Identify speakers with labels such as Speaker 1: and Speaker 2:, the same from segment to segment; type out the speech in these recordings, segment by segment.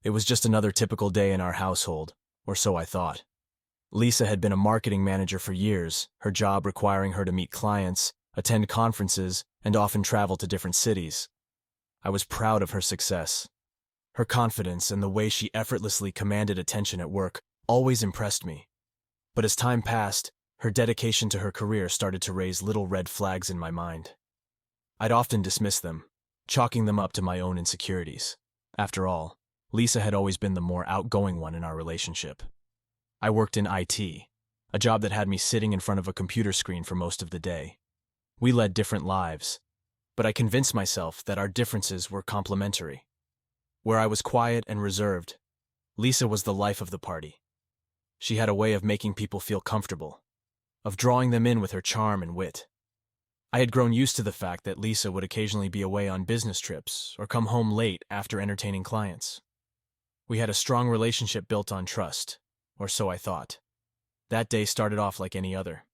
Speaker 1: It was just another typical day in our household, or so I thought. Lisa had been a marketing manager for years, her job requiring her to meet clients, attend conferences, and often travel to different cities. I was proud of her success. Her confidence and the way she effortlessly commanded attention at work always impressed me. But as time passed, her dedication to her career started to raise little red flags in my mind. I'd often dismiss them, chalking them up to my own insecurities. After all, Lisa had always been the more outgoing one in our relationship. I worked in IT, a job that had me sitting in front of a computer screen for most of the day. We led different lives, but I convinced myself that our differences were complementary. Where I was quiet and reserved, Lisa was the life of the party. She had a way of making people feel comfortable, of drawing them in with her charm and wit. I had grown used to the fact that Lisa would occasionally be away on business trips or come home late after entertaining clients. We had a strong relationship built on trust, or so I thought. That day started off like any other.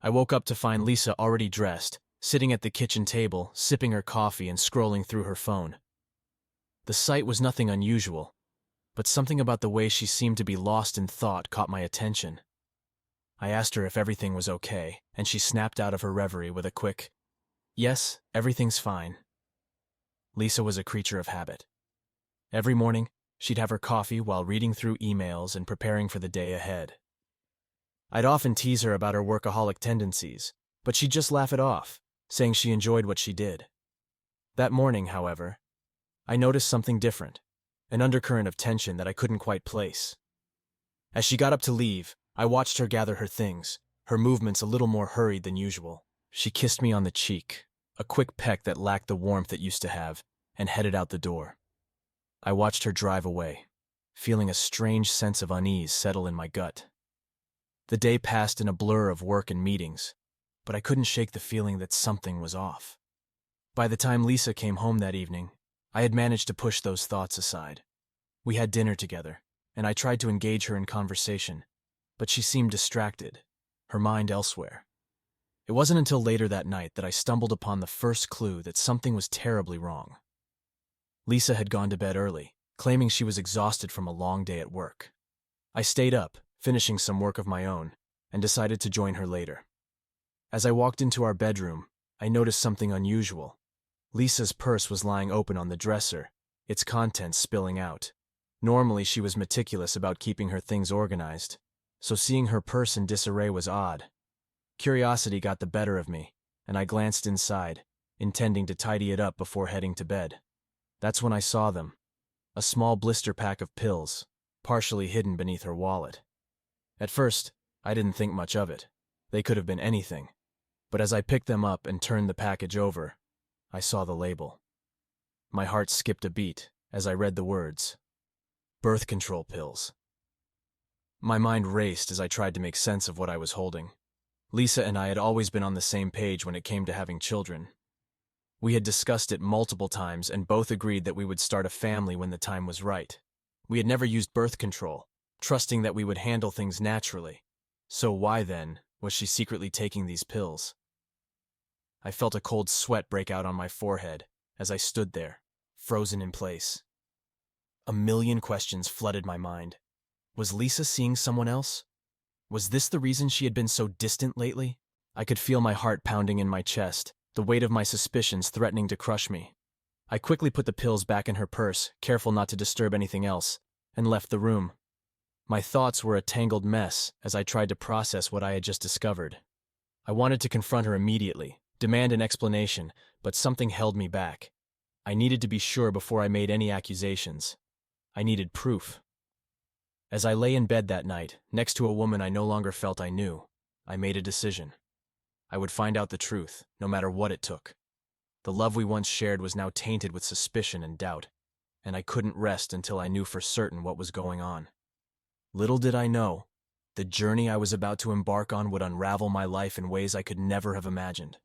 Speaker 1: I woke up to find Lisa already dressed, sitting at the kitchen table, sipping her coffee and scrolling through her phone. The sight was nothing unusual, but something about the way she seemed to be lost in thought caught my attention. I asked her if everything was okay, and she snapped out of her reverie with a quick, "Yes, everything's fine." Lisa was a creature of habit. Every morning, she'd have her coffee while reading through emails and preparing for the day ahead. I'd often tease her about her workaholic tendencies, but she'd just laugh it off, saying she enjoyed what she did. That morning, however, I noticed something different, an undercurrent of tension that I couldn't quite place. As she got up to leave, I watched her gather her things, her movements a little more hurried than usual. She kissed me on the cheek, a quick peck that lacked the warmth it used to have, and headed out the door. I watched her drive away, feeling a strange sense of unease settle in my gut. The day passed in a blur of work and meetings, but I couldn't shake the feeling that something was off. By the time Lisa came home that evening, I had managed to push those thoughts aside. We had dinner together, and I tried to engage her in conversation, but she seemed distracted, her mind elsewhere. It wasn't until later that night that I stumbled upon the first clue that something was terribly wrong. Lisa had gone to bed early, claiming she was exhausted from a long day at work. I stayed up, finishing some work of my own, and decided to join her later. As I walked into our bedroom, I noticed something unusual. Lisa's purse was lying open on the dresser, its contents spilling out. Normally, she was meticulous about keeping her things organized, so seeing her purse in disarray was odd. Curiosity got the better of me, and I glanced inside, intending to tidy it up before heading to bed. That's when I saw them, a small blister pack of pills, partially hidden beneath her wallet. At first, I didn't think much of it. They could have been anything. But as I picked them up and turned the package over, I saw the label. My heart skipped a beat as I read the words, "Birth control pills." My mind raced as I tried to make sense of what I was holding. Lisa and I had always been on the same page when it came to having children. We had discussed it multiple times and both agreed that we would start a family when the time was right. We had never used birth control, trusting that we would handle things naturally. So why, then, was she secretly taking these pills? I felt a cold sweat break out on my forehead as I stood there, frozen in place. A million questions flooded my mind. Was Lisa seeing someone else? Was this the reason she had been so distant lately? I could feel my heart pounding in my chest, the weight of my suspicions threatening to crush me. I quickly put the pills back in her purse, careful not to disturb anything else, and left the room. My thoughts were a tangled mess as I tried to process what I had just discovered. I wanted to confront her immediately, demand an explanation, but something held me back. I needed to be sure before I made any accusations. I needed proof. As I lay in bed that night, next to a woman I no longer felt I knew, I made a decision. I would find out the truth, no matter what it took. The love we once shared was now tainted with suspicion and doubt, and I couldn't rest until I knew for certain what was going on. Little did I know, the journey I was about to embark on would unravel my life in ways I could never have imagined.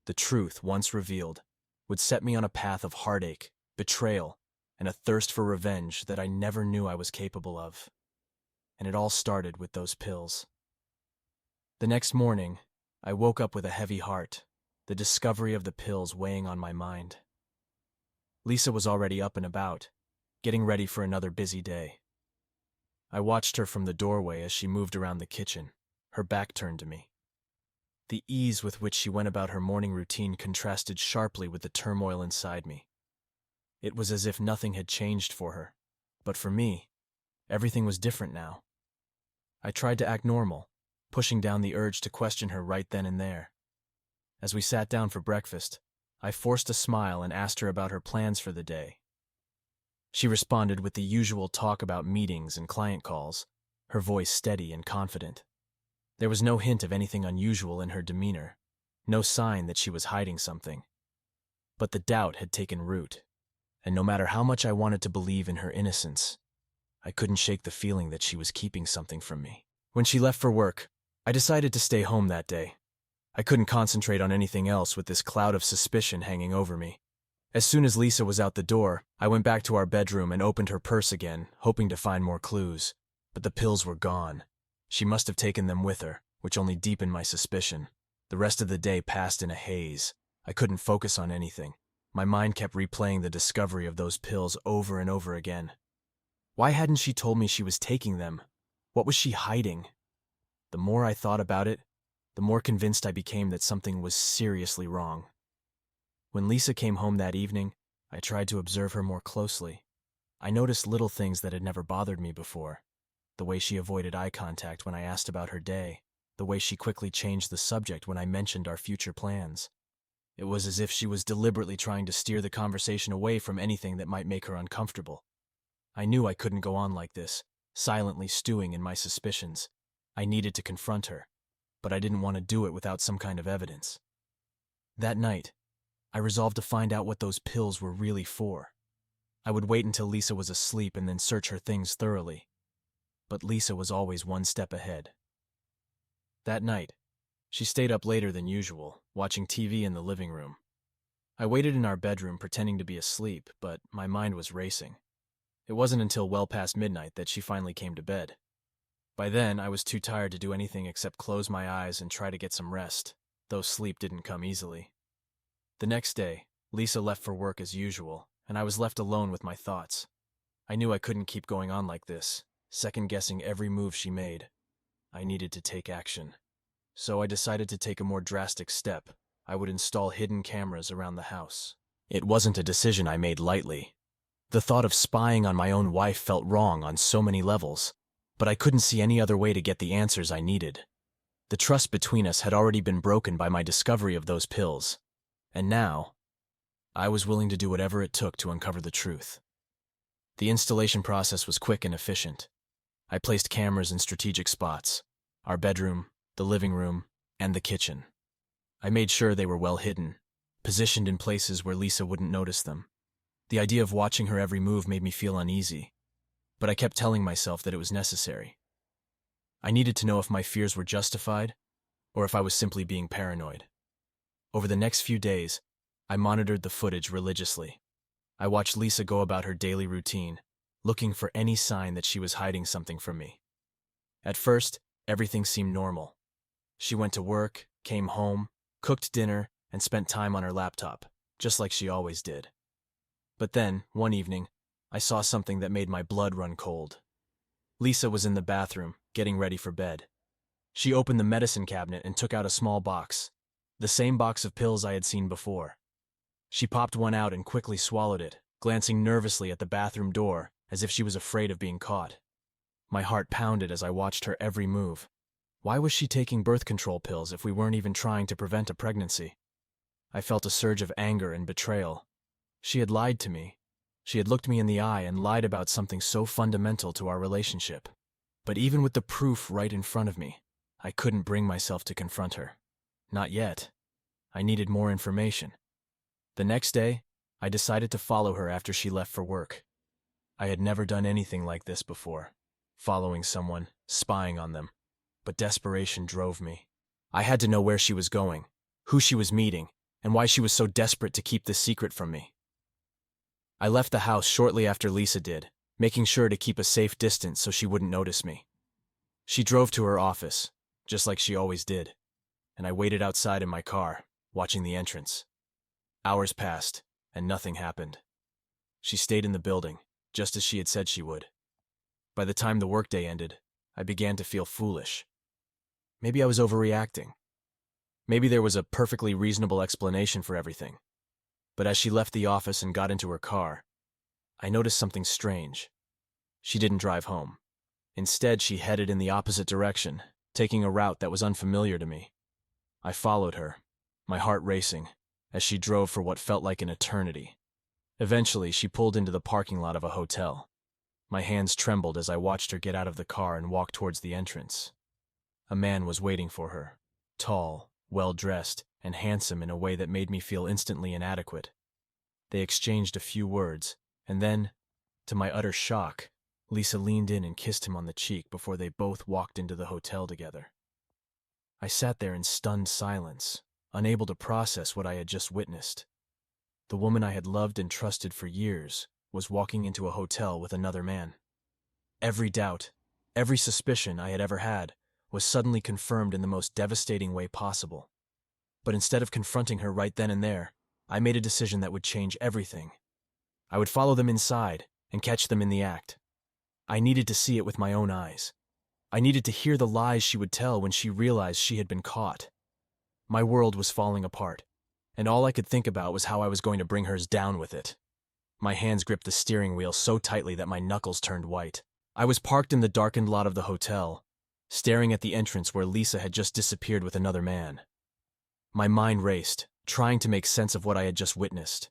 Speaker 1: The truth, once revealed, would set me on a path of heartache, betrayal, and a thirst for revenge that I never knew I was capable of. And it all started with those pills. The next morning, I woke up with a heavy heart, the discovery of the pills weighing on my mind. Lisa was already up and about, getting ready for another busy day. I watched her from the doorway as she moved around the kitchen, her back turned to me. The ease with which she went about her morning routine contrasted sharply with the turmoil inside me. It was as if nothing had changed for her, but for me, everything was different now. I tried to act normal, pushing down the urge to question her right then and there. As we sat down for breakfast, I forced a smile and asked her about her plans for the day. She responded with the usual talk about meetings and client calls, her voice steady and confident. There was no hint of anything unusual in her demeanor, no sign that she was hiding something. But the doubt had taken root, and no matter how much I wanted to believe in her innocence, I couldn't shake the feeling that she was keeping something from me. When she left for work, I decided to stay home that day. I couldn't concentrate on anything else with this cloud of suspicion hanging over me. As soon as Lisa was out the door, I went back to our bedroom and opened her purse again, hoping to find more clues. But the pills were gone. She must have taken them with her, which only deepened my suspicion. The rest of the day passed in a haze. I couldn't focus on anything. My mind kept replaying the discovery of those pills over and over again. Why hadn't she told me she was taking them? What was she hiding? The more I thought about it, the more convinced I became that something was seriously wrong. When Lisa came home that evening, I tried to observe her more closely. I noticed little things that had never bothered me before. The way she avoided eye contact when I asked about her day, the way she quickly changed the subject when I mentioned our future plans. It was as if she was deliberately trying to steer the conversation away from anything that might make her uncomfortable. I knew I couldn't go on like this, silently stewing in my suspicions. I needed to confront her, but I didn't want to do it without some kind of evidence. That night, I resolved to find out what those pills were really for. I would wait until Lisa was asleep and then search her things thoroughly. But Lisa was always one step ahead. That night, she stayed up later than usual, watching TV in the living room. I waited in our bedroom pretending to be asleep, but my mind was racing. It wasn't until well past midnight that she finally came to bed. By then, I was too tired to do anything except close my eyes and try to get some rest, though sleep didn't come easily. The next day, Lisa left for work as usual, and I was left alone with my thoughts. I knew I couldn't keep going on like this, second-guessing every move she made. I needed to take action. So I decided to take a more drastic step. I would install hidden cameras around the house. It wasn't a decision I made lightly. The thought of spying on my own wife felt wrong on so many levels, but I couldn't see any other way to get the answers I needed. The trust between us had already been broken by my discovery of those pills. And now, I was willing to do whatever it took to uncover the truth. The installation process was quick and efficient. I placed cameras in strategic spots: our bedroom, the living room, and the kitchen. I made sure they were well hidden, positioned in places where Lisa wouldn't notice them. The idea of watching her every move made me feel uneasy, but I kept telling myself that it was necessary. I needed to know if my fears were justified, or if I was simply being paranoid. Over the next few days, I monitored the footage religiously. I watched Lisa go about her daily routine, looking for any sign that she was hiding something from me. At first, everything seemed normal. She went to work, came home, cooked dinner, and spent time on her laptop, just like she always did. But then, one evening, I saw something that made my blood run cold. Lisa was in the bathroom, getting ready for bed. She opened the medicine cabinet and took out a small box, the same box of pills I had seen before. She popped one out and quickly swallowed it, glancing nervously at the bathroom door as if she was afraid of being caught. My heart pounded as I watched her every move. Why was she taking birth control pills if we weren't even trying to prevent a pregnancy? I felt a surge of anger and betrayal. She had lied to me. She had looked me in the eye and lied about something so fundamental to our relationship. But even with the proof right in front of me, I couldn't bring myself to confront her. Not yet. I needed more information. The next day, I decided to follow her after she left for work. I had never done anything like this before, following someone, spying on them. But desperation drove me. I had to know where she was going, who she was meeting, and why she was so desperate to keep this secret from me. I left the house shortly after Lisa did, making sure to keep a safe distance so she wouldn't notice me. She drove to her office, just like she always did, and I waited outside in my car, watching the entrance. Hours passed, and nothing happened. She stayed in the building, just as she had said she would. By the time the workday ended, I began to feel foolish. Maybe I was overreacting. Maybe there was a perfectly reasonable explanation for everything. But as she left the office and got into her car, I noticed something strange. She didn't drive home. Instead, she headed in the opposite direction, taking a route that was unfamiliar to me. I followed her, my heart racing, as she drove for what felt like an eternity. Eventually, she pulled into the parking lot of a hotel. My hands trembled as I watched her get out of the car and walk towards the entrance. A man was waiting for her, tall, well-dressed, and handsome in a way that made me feel instantly inadequate. They exchanged a few words, and then, to my utter shock, Lisa leaned in and kissed him on the cheek before they both walked into the hotel together. I sat there in stunned silence, unable to process what I had just witnessed. The woman I had loved and trusted for years was walking into a hotel with another man. Every doubt, every suspicion I had ever had was suddenly confirmed in the most devastating way possible. But instead of confronting her right then and there, I made a decision that would change everything. I would follow them inside and catch them in the act. I needed to see it with my own eyes. I needed to hear the lies she would tell when she realized she had been caught. My world was falling apart, and all I could think about was how I was going to bring hers down with it. My hands gripped the steering wheel so tightly that my knuckles turned white. I was parked in the darkened lot of the hotel, staring at the entrance where Lisa had just disappeared with another man. My mind raced, trying to make sense of what I had just witnessed.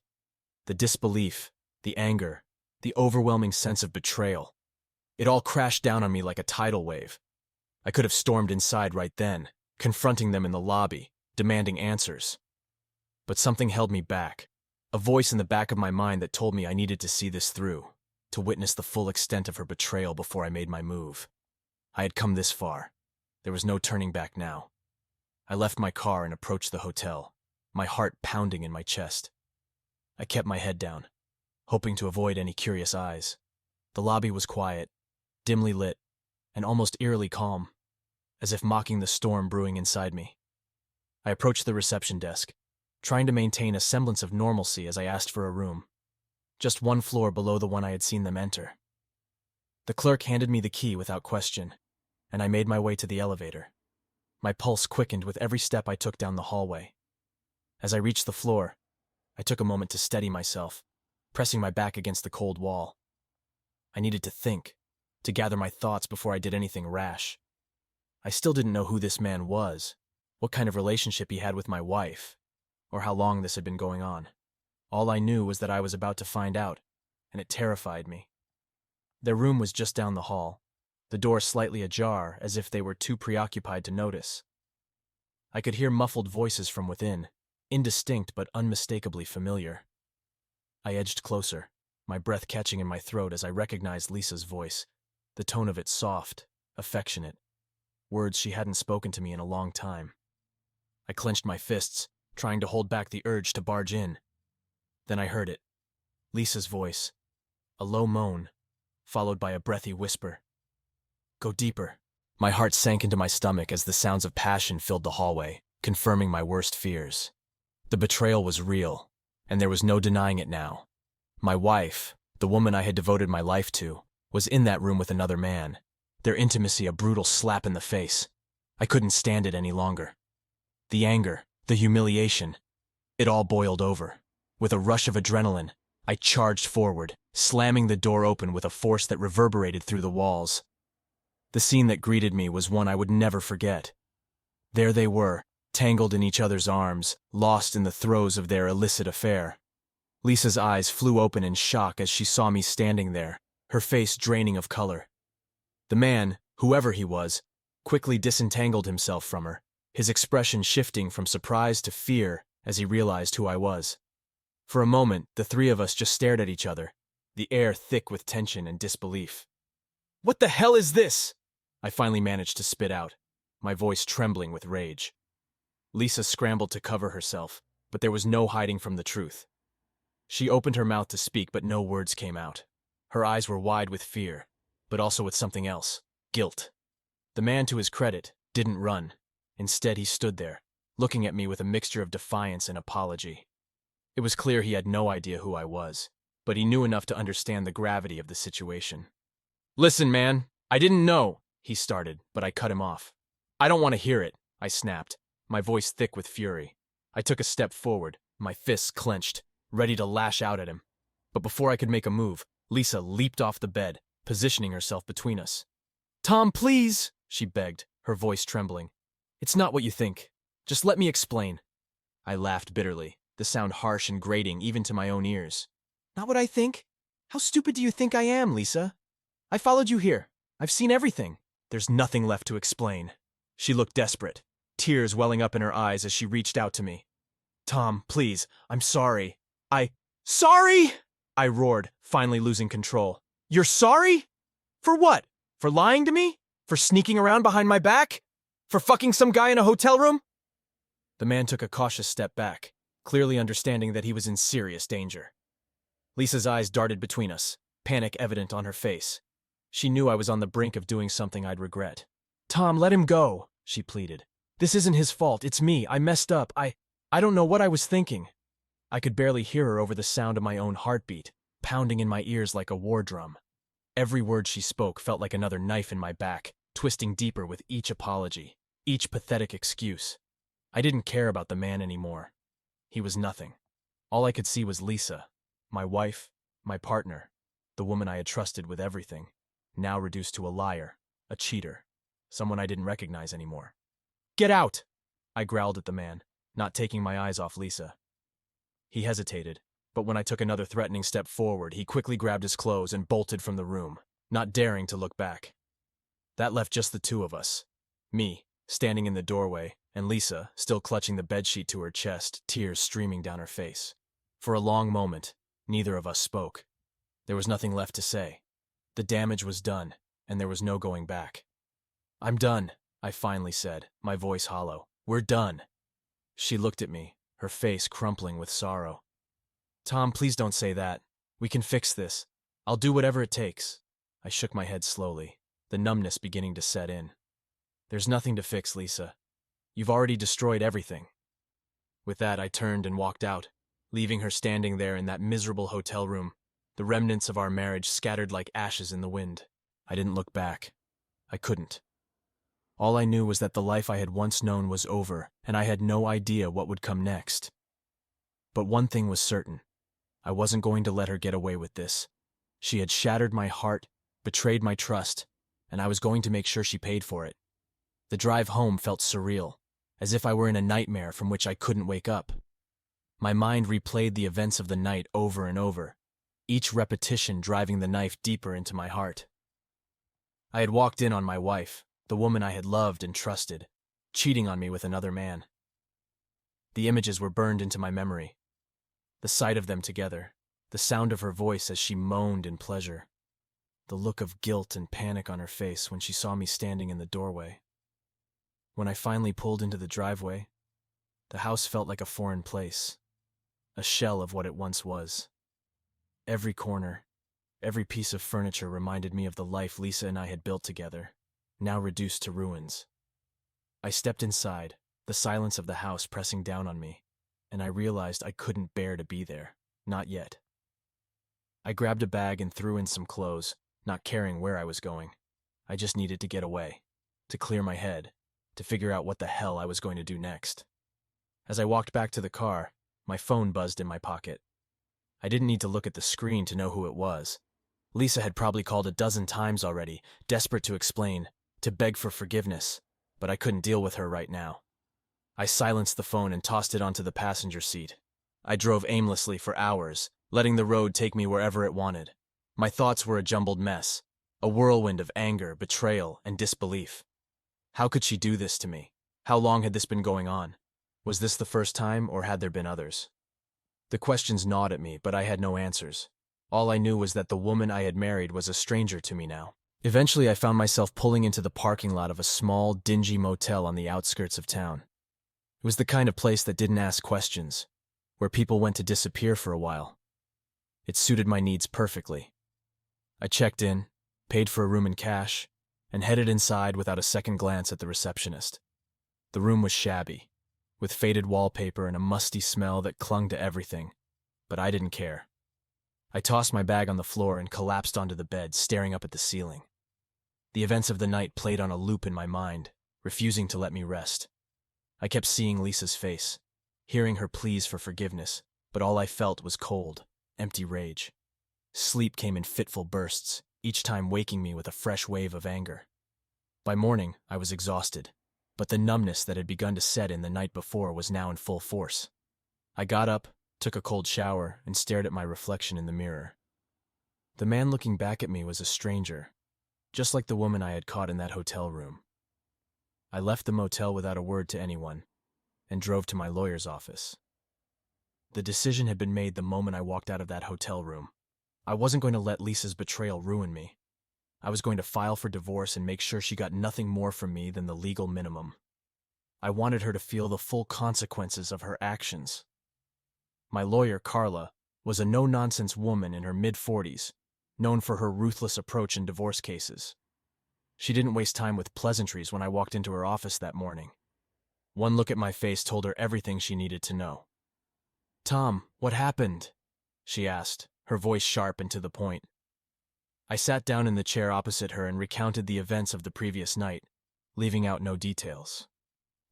Speaker 1: The disbelief, the anger, the overwhelming sense of betrayal. It all crashed down on me like a tidal wave. I could have stormed inside right then, confronting them in the lobby, demanding answers. But something held me back, a voice in the back of my mind that told me I needed to see this through, to witness the full extent of her betrayal before I made my move. I had come this far. There was no turning back now. I left my car and approached the hotel, my heart pounding in my chest. I kept my head down, hoping to avoid any curious eyes. The lobby was quiet, dimly lit, and almost eerily calm, as if mocking the storm brewing inside me. I approached the reception desk, trying to maintain a semblance of normalcy as I asked for a room, just one floor below the one I had seen them enter. The clerk handed me the key without question, and I made my way to the elevator. My pulse quickened with every step I took down the hallway. As I reached the floor, I took a moment to steady myself, pressing my back against the cold wall. I needed to think, to gather my thoughts before I did anything rash. I still didn't know who this man was, what kind of relationship he had with my wife, or how long this had been going on. All I knew was that I was about to find out, and it terrified me. Their room was just down the hall, the door slightly ajar as if they were too preoccupied to notice. I could hear muffled voices from within, indistinct but unmistakably familiar. I edged closer, my breath catching in my throat as I recognized Lisa's voice, the tone of it soft, affectionate, words she hadn't spoken to me in a long time. I clenched my fists, trying to hold back the urge to barge in. Then I heard it, Lisa's voice, a low moan, followed by a breathy whisper. "Go deeper." My heart sank into my stomach as the sounds of passion filled the hallway, confirming my worst fears. The betrayal was real, and there was no denying it now. My wife, the woman I had devoted my life to, was in that room with another man, their intimacy a brutal slap in the face. I couldn't stand it any longer. The anger, the humiliation, it all boiled over. With a rush of adrenaline, I charged forward, slamming the door open with a force that reverberated through the walls. The scene that greeted me was one I would never forget. There they were, tangled in each other's arms, lost in the throes of their illicit affair. Lisa's eyes flew open in shock as she saw me standing there, her face draining of color. The man, whoever he was, quickly disentangled himself from her, his expression shifting from surprise to fear as he realized who I was. For a moment, the three of us just stared at each other, the air thick with tension and disbelief. "What the hell is this?" I finally managed to spit out, my voice trembling with rage. Lisa scrambled to cover herself, but there was no hiding from the truth. She opened her mouth to speak, but no words came out. Her eyes were wide with fear, but also with something else, guilt. The man, to his credit, didn't run. Instead, he stood there, looking at me with a mixture of defiance and apology. It was clear he had no idea who I was, but he knew enough to understand the gravity of the situation. "Listen, man, I didn't know," he started, but I cut him off. "I don't want to hear it," I snapped, my voice thick with fury. I took a step forward, my fists clenched, ready to lash out at him. But before I could make a move, Lisa leaped off the bed, positioning herself between us. "Tom, please," she begged, her voice trembling. "It's not what you think. Just let me explain." I laughed bitterly, the sound harsh and grating even to my own ears. "Not what I think? How stupid do you think I am, Lisa? I followed you here. I've seen everything." "There's nothing left to explain." She looked desperate, tears welling up in her eyes as she reached out to me. "Tom, please, I'm sorry. Sorry?" I roared, finally losing control. "You're sorry? For what? For lying to me? For sneaking around behind my back? For fucking some guy in a hotel room?" The man took a cautious step back, clearly understanding that he was in serious danger. Lisa's eyes darted between us, panic evident on her face. She knew I was on the brink of doing something I'd regret. "Tom, let him go," she pleaded. "This isn't his fault, it's me. I messed up. I don't know what I was thinking." I could barely hear her over the sound of my own heartbeat, pounding in my ears like a war drum. Every word she spoke felt like another knife in my back, twisting deeper with each apology, each pathetic excuse. I didn't care about the man anymore. He was nothing. All I could see was Lisa, my wife, my partner, the woman I had trusted with everything, now reduced to a liar, a cheater, someone I didn't recognize anymore. "Get out!" I growled at the man, not taking my eyes off Lisa. He hesitated, but when I took another threatening step forward, he quickly grabbed his clothes and bolted from the room, not daring to look back. That left just the two of us. Me, standing in the doorway, and Lisa, still clutching the bedsheet to her chest, tears streaming down her face. For a long moment, neither of us spoke. There was nothing left to say. The damage was done, and there was no going back. "I'm done," I finally said, my voice hollow. "We're done." She looked at me, her face crumpling with sorrow. "Tom, please don't say that. We can fix this. I'll do whatever it takes." I shook my head slowly, the numbness beginning to set in. "There's nothing to fix, Lisa. You've already destroyed everything." With that, I turned and walked out, leaving her standing there in that miserable hotel room, the remnants of our marriage scattered like ashes in the wind. I didn't look back. I couldn't. All I knew was that the life I had once known was over, and I had no idea what would come next. But one thing was certain. I wasn't going to let her get away with this. She had shattered my heart, betrayed my trust, and I was going to make sure she paid for it. The drive home felt surreal, as if I were in a nightmare from which I couldn't wake up. My mind replayed the events of the night over and over, each repetition driving the knife deeper into my heart. I had walked in on my wife, the woman I had loved and trusted, cheating on me with another man. The images were burned into my memory. The sight of them together, the sound of her voice as she moaned in pleasure, the look of guilt and panic on her face when she saw me standing in the doorway. When I finally pulled into the driveway, the house felt like a foreign place, a shell of what it once was. Every corner, every piece of furniture reminded me of the life Lisa and I had built together, now reduced to ruins. I stepped inside, the silence of the house pressing down on me, and I realized I couldn't bear to be there, not yet. I grabbed a bag and threw in some clothes, not caring where I was going. I just needed to get away, to clear my head, to figure out what the hell I was going to do next. As I walked back to the car, my phone buzzed in my pocket. I didn't need to look at the screen to know who it was. Lisa had probably called a dozen times already, desperate to explain, to beg for forgiveness, but I couldn't deal with her right now. I silenced the phone and tossed it onto the passenger seat. I drove aimlessly for hours, letting the road take me wherever it wanted. My thoughts were a jumbled mess, a whirlwind of anger, betrayal, and disbelief. How could she do this to me? How long had this been going on? Was this the first time, or had there been others? The questions gnawed at me, but I had no answers. All I knew was that the woman I had married was a stranger to me now. Eventually, I found myself pulling into the parking lot of a small, dingy motel on the outskirts of town. It was the kind of place that didn't ask questions, where people went to disappear for a while. It suited my needs perfectly. I checked in, paid for a room in cash, and headed inside without a second glance at the receptionist. The room was shabby, with faded wallpaper and a musty smell that clung to everything, but I didn't care. I tossed my bag on the floor and collapsed onto the bed, staring up at the ceiling. The events of the night played on a loop in my mind, refusing to let me rest. I kept seeing Lisa's face, hearing her pleas for forgiveness, but all I felt was cold, empty rage. Sleep came in fitful bursts, each time waking me with a fresh wave of anger. By morning, I was exhausted, but the numbness that had begun to set in the night before was now in full force. I got up, took a cold shower, and stared at my reflection in the mirror. The man looking back at me was a stranger, just like the woman I had caught in that hotel room. I left the motel without a word to anyone and drove to my lawyer's office. The decision had been made the moment I walked out of that hotel room. I wasn't going to let Lisa's betrayal ruin me. I was going to file for divorce and make sure she got nothing more from me than the legal minimum. I wanted her to feel the full consequences of her actions. My lawyer, Carla, was a no-nonsense woman in her mid-40s, known for her ruthless approach in divorce cases. She didn't waste time with pleasantries when I walked into her office that morning. One look at my face told her everything she needed to know. "Tom, what happened?" she asked, her voice sharp and to the point. I sat down in the chair opposite her and recounted the events of the previous night, leaving out no details.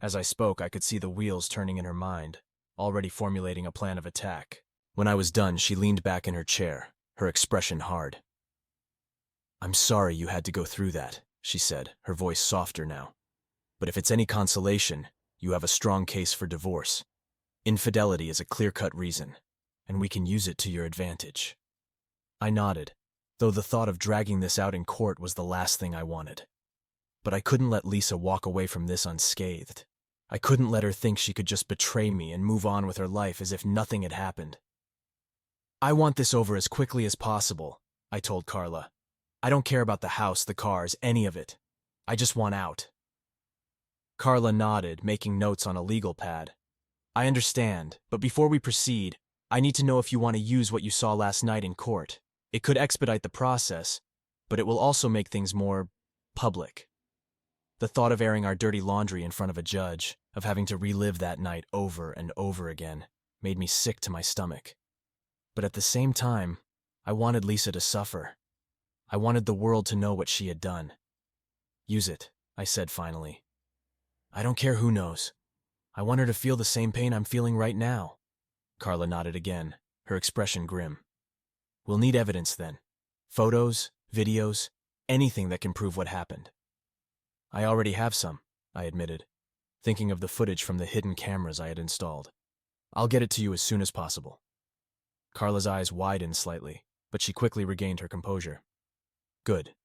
Speaker 1: As I spoke, I could see the wheels turning in her mind, already formulating a plan of attack. When I was done, she leaned back in her chair, her expression hard. "I'm sorry you had to go through that," she said, her voice softer now. "But if it's any consolation, you have a strong case for divorce. Infidelity is a clear-cut reason, and we can use it to your advantage." I nodded, though the thought of dragging this out in court was the last thing I wanted. But I couldn't let Lisa walk away from this unscathed. I couldn't let her think she could just betray me and move on with her life as if nothing had happened. "I want this over as quickly as possible," I told Carla. "I don't care about the house, the cars, any of it. I just want out." Carla nodded, making notes on a legal pad. "I understand, but before we proceed, I need to know if you want to use what you saw last night in court. It could expedite the process, but it will also make things more public." The thought of airing our dirty laundry in front of a judge, of having to relive that night over and over again, made me sick to my stomach. But at the same time, I wanted Lisa to suffer. I wanted the world to know what she had done. "Use it," I said finally. "I don't care who knows. I want her to feel the same pain I'm feeling right now." Carla nodded again, her expression grim. "We'll need evidence then. Photos, videos, anything that can prove what happened." "I already have some," I admitted, thinking of the footage from the hidden cameras I had installed. "I'll get it to you as soon as possible." Carla's eyes widened slightly, but she quickly regained her composure. "Good.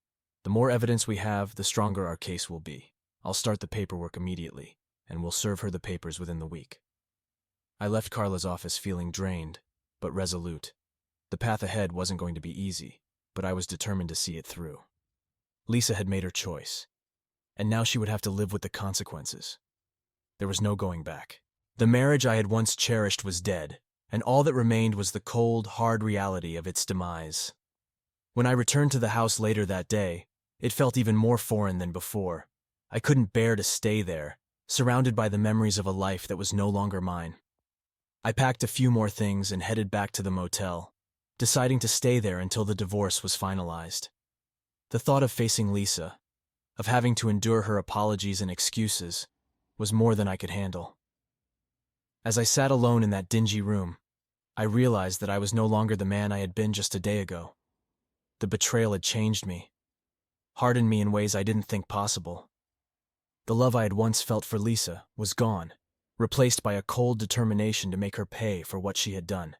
Speaker 1: The more evidence we have, the stronger our case will be. I'll start the paperwork immediately, and we'll serve her the papers within the week." I left Carla's office feeling drained, but resolute. The path ahead wasn't going to be easy, but I was determined to see it through. Lisa had made her choice, and now she would have to live with the consequences. There was no going back. The marriage I had once cherished was dead, and all that remained was the cold, hard reality of its demise. When I returned to the house later that day, it felt even more foreign than before. I couldn't bear to stay there, surrounded by the memories of a life that was no longer mine. I packed a few more things and headed back to the motel, deciding to stay there until the divorce was finalized. The thought of facing Lisa, of having to endure her apologies and excuses, was more than I could handle. As I sat alone in that dingy room, I realized that I was no longer the man I had been just a day ago. The betrayal had changed me, hardened me in ways I didn't think possible. The love I had once felt for Lisa was gone, replaced by a cold determination to make her pay for what she had done.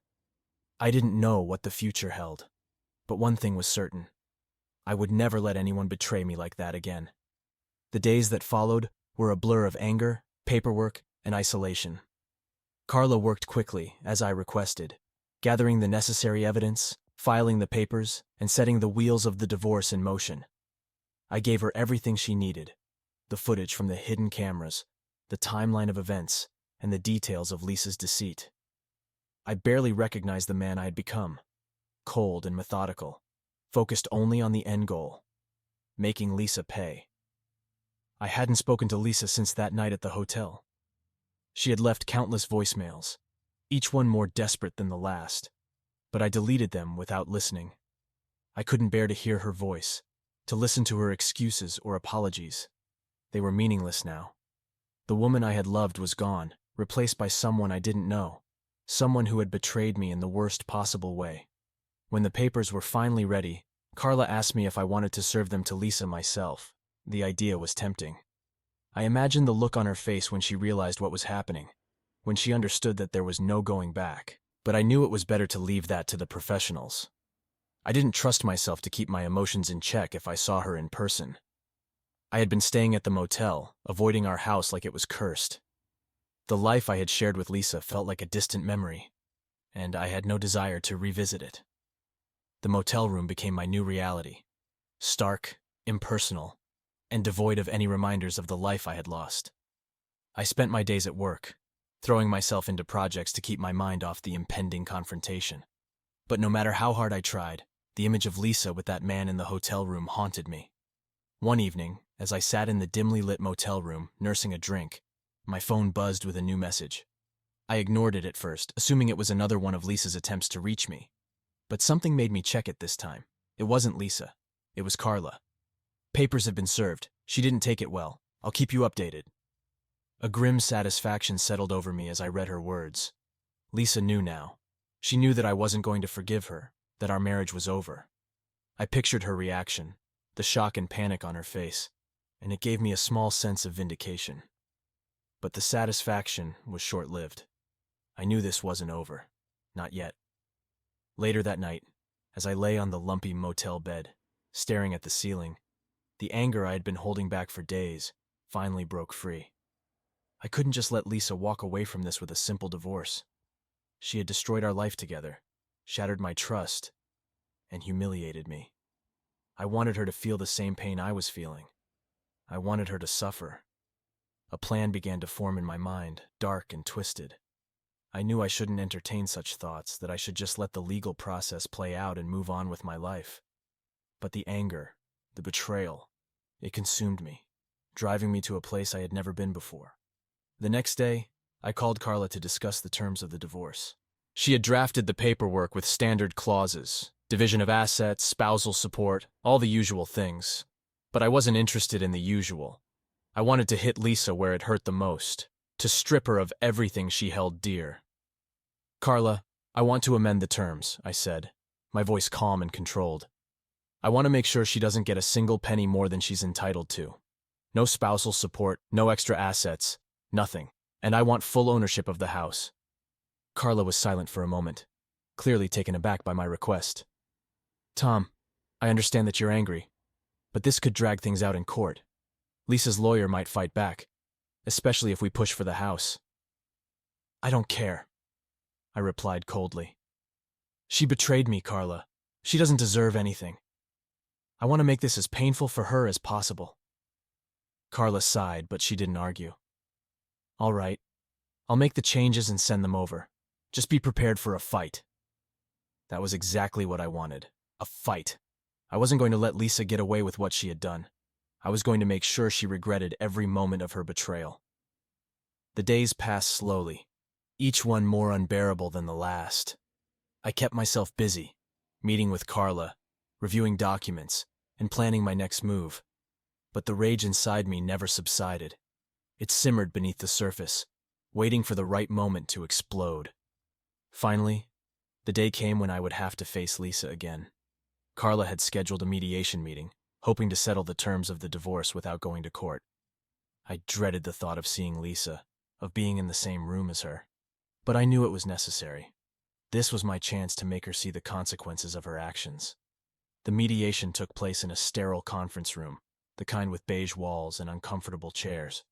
Speaker 1: I didn't know what the future held, but one thing was certain. I would never let anyone betray me like that again. The days that followed were a blur of anger, paperwork, and isolation. Carla worked quickly, as I requested, gathering the necessary evidence, filing the papers, and setting the wheels of the divorce in motion. I gave her everything she needed: the footage from the hidden cameras, the timeline of events, and the details of Lisa's deceit. I barely recognized the man I had become, cold and methodical, focused only on the end goal: making Lisa pay. I hadn't spoken to Lisa since that night at the hotel. She had left countless voicemails, each one more desperate than the last. but I deleted them without listening. I couldn't bear to hear her voice, to listen to her excuses or apologies. They were meaningless now. The woman I had loved was gone, replaced by someone I didn't know, someone who had betrayed me in the worst possible way. When the papers were finally ready, Carla asked me if I wanted to serve them to Lisa myself. The idea was tempting. I imagined the look on her face when she realized what was happening, when she understood that there was no going back. But I knew it was better to leave that to the professionals. I didn't trust myself to keep my emotions in check if I saw her in person. I had been staying at the motel, avoiding our house like it was cursed. The life I had shared with Lisa felt like a distant memory, and I had no desire to revisit it. The motel room became my new reality, stark, impersonal, and devoid of any reminders of the life I had lost. I spent my days at work, throwing myself into projects to keep my mind off the impending confrontation. But no matter how hard I tried, the image of Lisa with that man in the hotel room haunted me. One evening, as I sat in the dimly lit motel room, nursing a drink, my phone buzzed with a new message. I ignored it at first, assuming it was another one of Lisa's attempts to reach me. But something made me check it this time. It wasn't Lisa. It was Carla. "Papers have been served. She didn't take it well. I'll keep you updated." A grim satisfaction settled over me as I read her words. Lisa knew now. She knew that I wasn't going to forgive her, that our marriage was over. I pictured her reaction, the shock and panic on her face, and it gave me a small sense of vindication. But the satisfaction was short-lived. I knew this wasn't over. Not yet. Later that night, as I lay on the lumpy motel bed, staring at the ceiling, the anger I had been holding back for days finally broke free. I couldn't just let Lisa walk away from this with a simple divorce. She had destroyed our life together, shattered my trust, and humiliated me. I wanted her to feel the same pain I was feeling. I wanted her to suffer. A plan began to form in my mind, dark and twisted. I knew I shouldn't entertain such thoughts, that I should just let the legal process play out and move on with my life. But the anger, the betrayal, it consumed me, driving me to a place I had never been before. The next day, I called Carla to discuss the terms of the divorce. She had drafted the paperwork with standard clauses, division of assets, spousal support, all the usual things. But I wasn't interested in the usual. I wanted to hit Lisa where it hurt the most, to strip her of everything she held dear. "Carla, I want to amend the terms," I said, my voice calm and controlled. "I want to make sure she doesn't get a single penny more than she's entitled to. No spousal support, no extra assets, nothing. And I want full ownership of the house." Carla was silent for a moment, clearly taken aback by my request. "Tom, I understand that you're angry, but this could drag things out in court. Lisa's lawyer might fight back, especially if we push for the house." "I don't care," I replied coldly. "She betrayed me, Carla. She doesn't deserve anything. I want to make this as painful for her as possible." Carla sighed, but she didn't argue. "All right. I'll make the changes and send them over. Just be prepared for a fight." That was exactly what I wanted. A fight. I wasn't going to let Lisa get away with what she had done. I was going to make sure she regretted every moment of her betrayal. The days passed slowly, each one more unbearable than the last. I kept myself busy, meeting with Carla, reviewing documents, and planning my next move. But the rage inside me never subsided. It simmered beneath the surface, waiting for the right moment to explode. Finally, the day came when I would have to face Lisa again. Carla had scheduled a mediation meeting, hoping to settle the terms of the divorce without going to court. I dreaded the thought of seeing Lisa, of being in the same room as her. But I knew it was necessary. This was my chance to make her see the consequences of her actions. The mediation took place in a sterile conference room, the kind with beige walls and uncomfortable chairs.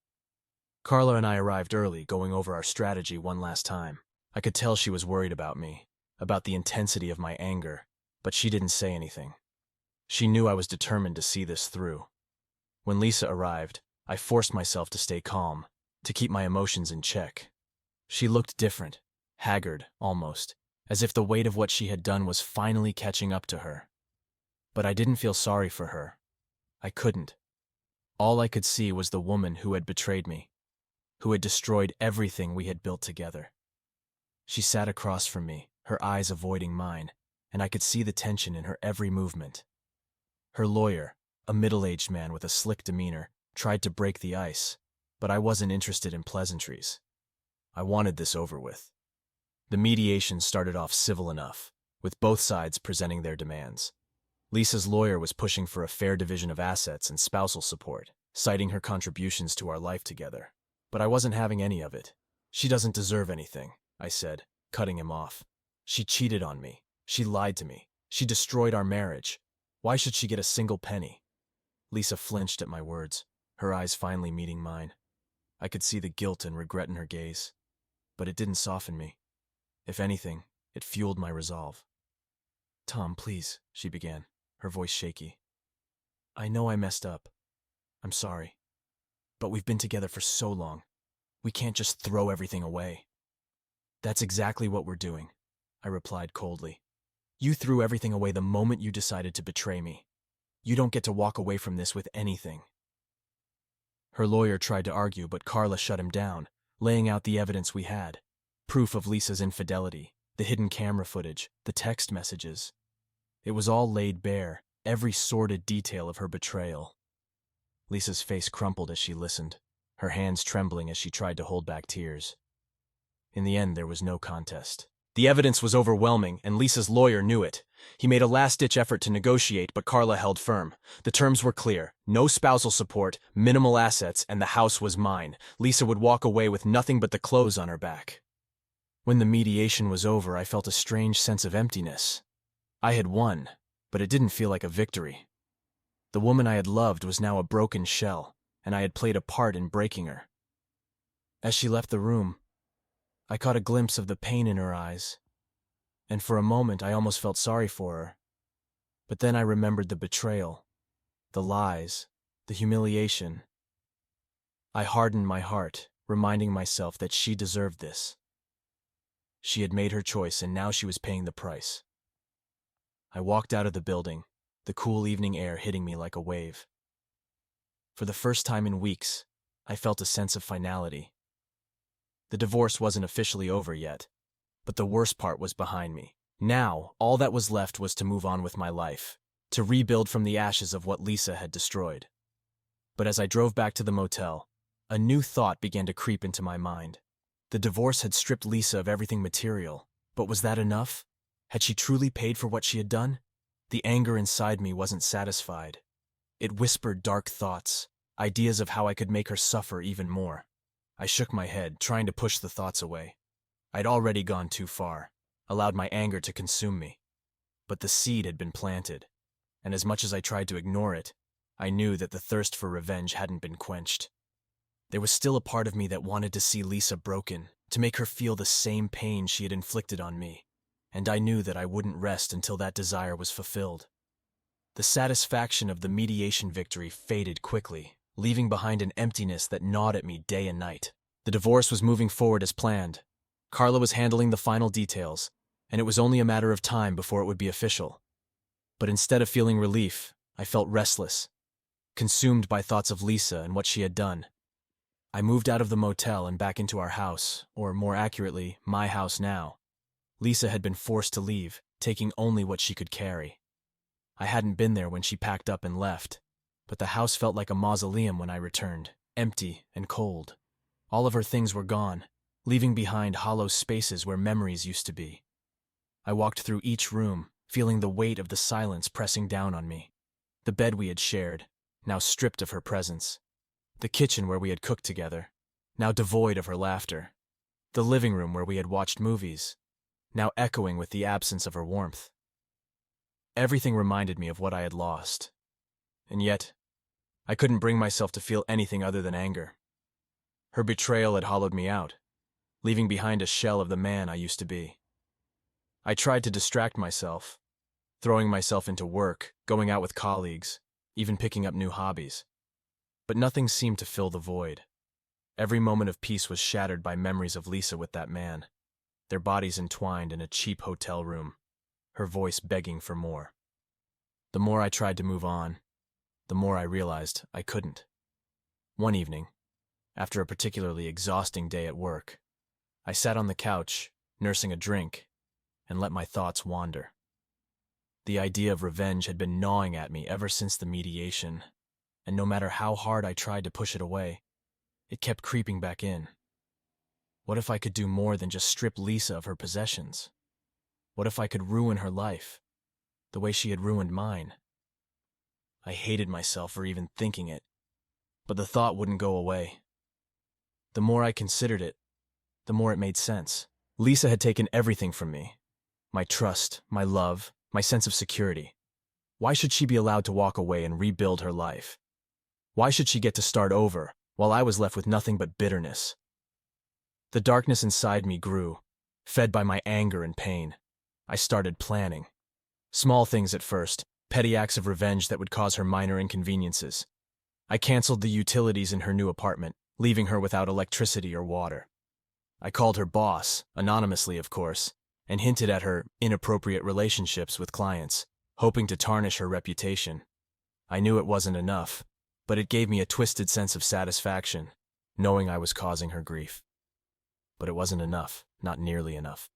Speaker 1: Carla and I arrived early, going over our strategy one last time. I could tell she was worried about me, about the intensity of my anger, but she didn't say anything. She knew I was determined to see this through. When Lisa arrived, I forced myself to stay calm, to keep my emotions in check. She looked different, haggard, almost, as if the weight of what she had done was finally catching up to her. But I didn't feel sorry for her. I couldn't. All I could see was the woman who had betrayed me, who had destroyed everything we had built together. She sat across from me, her eyes avoiding mine, and I could see the tension in her every movement. Her lawyer, a middle-aged man with a slick demeanor, tried to break the ice, but I wasn't interested in pleasantries. I wanted this over with. The mediation started off civil enough, with both sides presenting their demands. Lisa's lawyer was pushing for a fair division of assets and spousal support, citing her contributions to our life together. But I wasn't having any of it. "She doesn't deserve anything," I said, cutting him off. "She cheated on me. She lied to me. She destroyed our marriage. Why should she get a single penny?" Lisa flinched at my words, her eyes finally meeting mine. I could see the guilt and regret in her gaze, but it didn't soften me. If anything, it fueled my resolve. "Tom, please," she began, her voice shaky. "I know I messed up. I'm sorry. But we've been together for so long. We can't just throw everything away." "That's exactly what we're doing," I replied coldly. "You threw everything away the moment you decided to betray me. You don't get to walk away from this with anything." Her lawyer tried to argue, but Carla shut him down, laying out the evidence we had. Proof of Lisa's infidelity, the hidden camera footage, the text messages. It was all laid bare, every sordid detail of her betrayal. Lisa's face crumpled as she listened, her hands trembling as she tried to hold back tears. In the end, there was no contest. The evidence was overwhelming, and Lisa's lawyer knew it. He made a last-ditch effort to negotiate, but Carla held firm. The terms were clear: no spousal support, minimal assets, and the house was mine. Lisa would walk away with nothing but the clothes on her back. When the mediation was over, I felt a strange sense of emptiness. I had won, but it didn't feel like a victory. The woman I had loved was now a broken shell, and I had played a part in breaking her. As she left the room, I caught a glimpse of the pain in her eyes, and for a moment I almost felt sorry for her. But then I remembered the betrayal, the lies, the humiliation. I hardened my heart, reminding myself that she deserved this. She had made her choice, and now she was paying the price. I walked out of the building, the cool evening air hitting me like a wave. For the first time in weeks, I felt a sense of finality. The divorce wasn't officially over yet, but the worst part was behind me. Now, all that was left was to move on with my life, to rebuild from the ashes of what Lisa had destroyed. But as I drove back to the motel, a new thought began to creep into my mind. The divorce had stripped Lisa of everything material, but was that enough? Had she truly paid for what she had done? The anger inside me wasn't satisfied. It whispered dark thoughts, ideas of how I could make her suffer even more. I shook my head, trying to push the thoughts away. I'd already gone too far, allowed my anger to consume me. But the seed had been planted, and as much as I tried to ignore it, I knew that the thirst for revenge hadn't been quenched. There was still a part of me that wanted to see Lisa broken, to make her feel the same pain she had inflicted on me, and I knew that I wouldn't rest until that desire was fulfilled. The satisfaction of the mediation victory faded quickly, leaving behind an emptiness that gnawed at me day and night. The divorce was moving forward as planned. Carla was handling the final details, and it was only a matter of time before it would be official. But instead of feeling relief, I felt restless, consumed by thoughts of Lisa and what she had done. I moved out of the motel and back into our house, or more accurately, my house now. Lisa had been forced to leave, taking only what she could carry. I hadn't been there when she packed up and left, but the house felt like a mausoleum when I returned, empty and cold. All of her things were gone, leaving behind hollow spaces where memories used to be. I walked through each room, feeling the weight of the silence pressing down on me. The bed we had shared, now stripped of her presence. The kitchen where we had cooked together, now devoid of her laughter. The living room where we had watched movies, now echoing with the absence of her warmth. Everything reminded me of what I had lost, and yet, I couldn't bring myself to feel anything other than anger. Her betrayal had hollowed me out, leaving behind a shell of the man I used to be. I tried to distract myself, throwing myself into work, going out with colleagues, even picking up new hobbies. But nothing seemed to fill the void. Every moment of peace was shattered by memories of Lisa with that man, their bodies entwined in a cheap hotel room, her voice begging for more. The more I tried to move on, the more I realized I couldn't. One evening, after a particularly exhausting day at work, I sat on the couch, nursing a drink, and let my thoughts wander. The idea of revenge had been gnawing at me ever since the mediation, and no matter how hard I tried to push it away, it kept creeping back in. What if I could do more than just strip Lisa of her possessions? What if I could ruin her life, the way she had ruined mine? I hated myself for even thinking it, but the thought wouldn't go away. The more I considered it, the more it made sense. Lisa had taken everything from me. My trust, my love, my sense of security. Why should she be allowed to walk away and rebuild her life? Why should she get to start over while I was left with nothing but bitterness? The darkness inside me grew, fed by my anger and pain. I started planning. Small things at first, petty acts of revenge that would cause her minor inconveniences. I canceled the utilities in her new apartment, leaving her without electricity or water. I called her boss, anonymously of course, and hinted at her inappropriate relationships with clients, hoping to tarnish her reputation. I knew it wasn't enough, but it gave me a twisted sense of satisfaction, knowing I was causing her grief. But it wasn't enough, not nearly enough.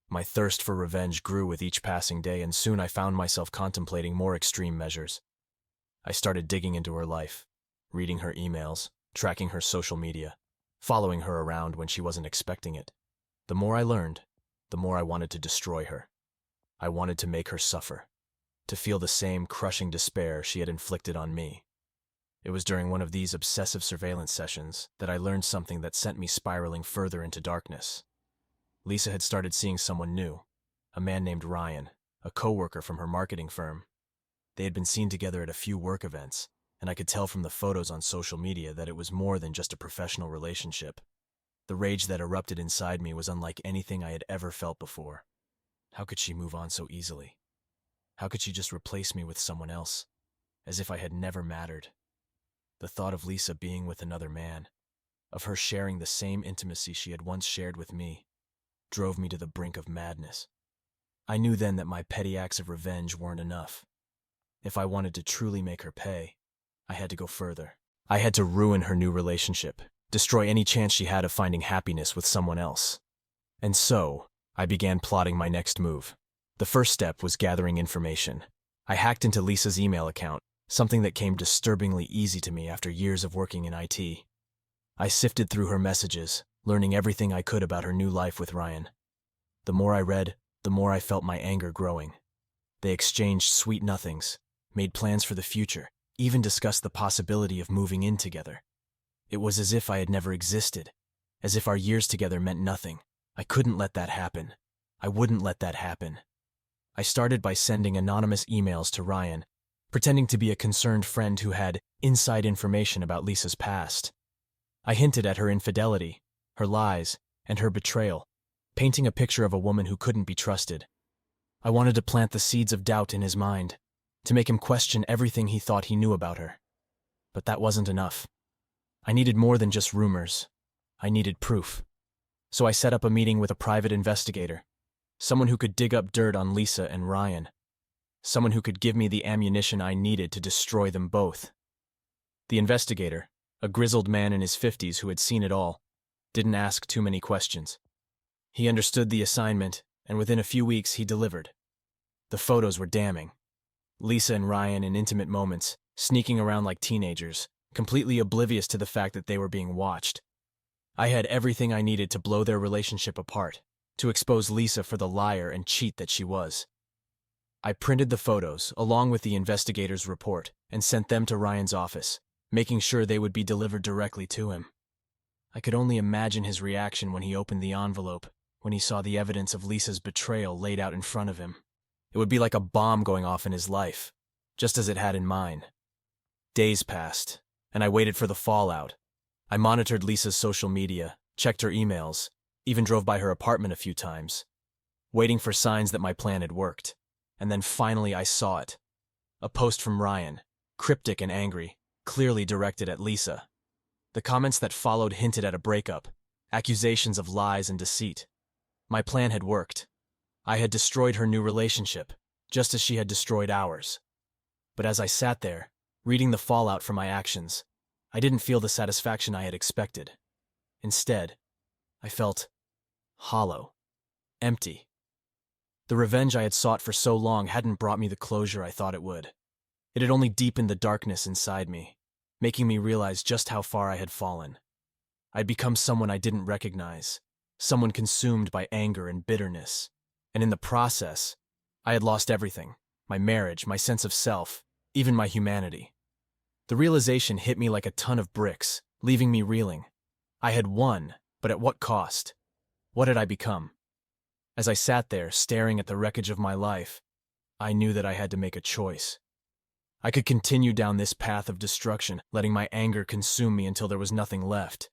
Speaker 1: My thirst for revenge grew with each passing day, and soon I found myself contemplating more extreme measures. I started digging into her life, reading her emails, tracking her social media, following her around when she wasn't expecting it. The more I learned, the more I wanted to destroy her. I wanted to make her suffer, to feel the same crushing despair she had inflicted on me. It was during one of these obsessive surveillance sessions that I learned something that sent me spiraling further into darkness. Lisa had started seeing someone new, a man named Ryan, a coworker from her marketing firm. They had been seen together at a few work events, and I could tell from the photos on social media that it was more than just a professional relationship. The rage that erupted inside me was unlike anything I had ever felt before. How could she move on so easily? How could she just replace me with someone else, as if I had never mattered? The thought of Lisa being with another man, of her sharing the same intimacy she had once shared with me, drove me to the brink of madness. I knew then that my petty acts of revenge weren't enough. If I wanted to truly make her pay, I had to go further. I had to ruin her new relationship, destroy any chance she had of finding happiness with someone else. And so, I began plotting my next move. The first step was gathering information. I hacked into Lisa's email account, something that came disturbingly easy to me after years of working in IT. I sifted through her messages, learning everything I could about her new life with Ryan. The more I read, the more I felt my anger growing. They exchanged sweet nothings, made plans for the future, even discussed the possibility of moving in together. It was as if I had never existed, as if our years together meant nothing. I couldn't let that happen. I wouldn't let that happen. I started by sending anonymous emails to Ryan, pretending to be a concerned friend who had inside information about Lisa's past. I hinted at her infidelity, her lies, and her betrayal, painting a picture of a woman who couldn't be trusted. I wanted to plant the seeds of doubt in his mind, to make him question everything he thought he knew about her. But that wasn't enough. I needed more than just rumors. I needed proof. So I set up a meeting with a private investigator, someone who could dig up dirt on Lisa and Ryan, someone who could give me the ammunition I needed to destroy them both. The investigator, a grizzled man in his 50s who had seen it all, didn't ask too many questions. He understood the assignment, and within a few weeks he delivered. The photos were damning. Lisa and Ryan in intimate moments, sneaking around like teenagers, completely oblivious to the fact that they were being watched. I had everything I needed to blow their relationship apart, to expose Lisa for the liar and cheat that she was. I printed the photos, along with the investigator's report, and sent them to Ryan's office, making sure they would be delivered directly to him. I could only imagine his reaction when he opened the envelope, when he saw the evidence of Lisa's betrayal laid out in front of him. It would be like a bomb going off in his life, just as it had in mine. Days passed, and I waited for the fallout. I monitored Lisa's social media, checked her emails, even drove by her apartment a few times, waiting for signs that my plan had worked. And then finally I saw it. A post from Ryan, cryptic and angry, clearly directed at Lisa. The comments that followed hinted at a breakup, accusations of lies and deceit. My plan had worked. I had destroyed her new relationship, just as she had destroyed ours. But as I sat there, reading the fallout from my actions, I didn't feel the satisfaction I had expected. Instead, I felt hollow, empty. The revenge I had sought for so long hadn't brought me the closure I thought it would. It had only deepened the darkness inside me, making me realize just how far I had fallen. I'd become someone I didn't recognize, someone consumed by anger and bitterness. And in the process, I had lost everything: my marriage, my sense of self, even my humanity. The realization hit me like a ton of bricks, leaving me reeling. I had won, but at what cost? What had I become? As I sat there, staring at the wreckage of my life, I knew that I had to make a choice. I could continue down this path of destruction, letting my anger consume me until there was nothing left.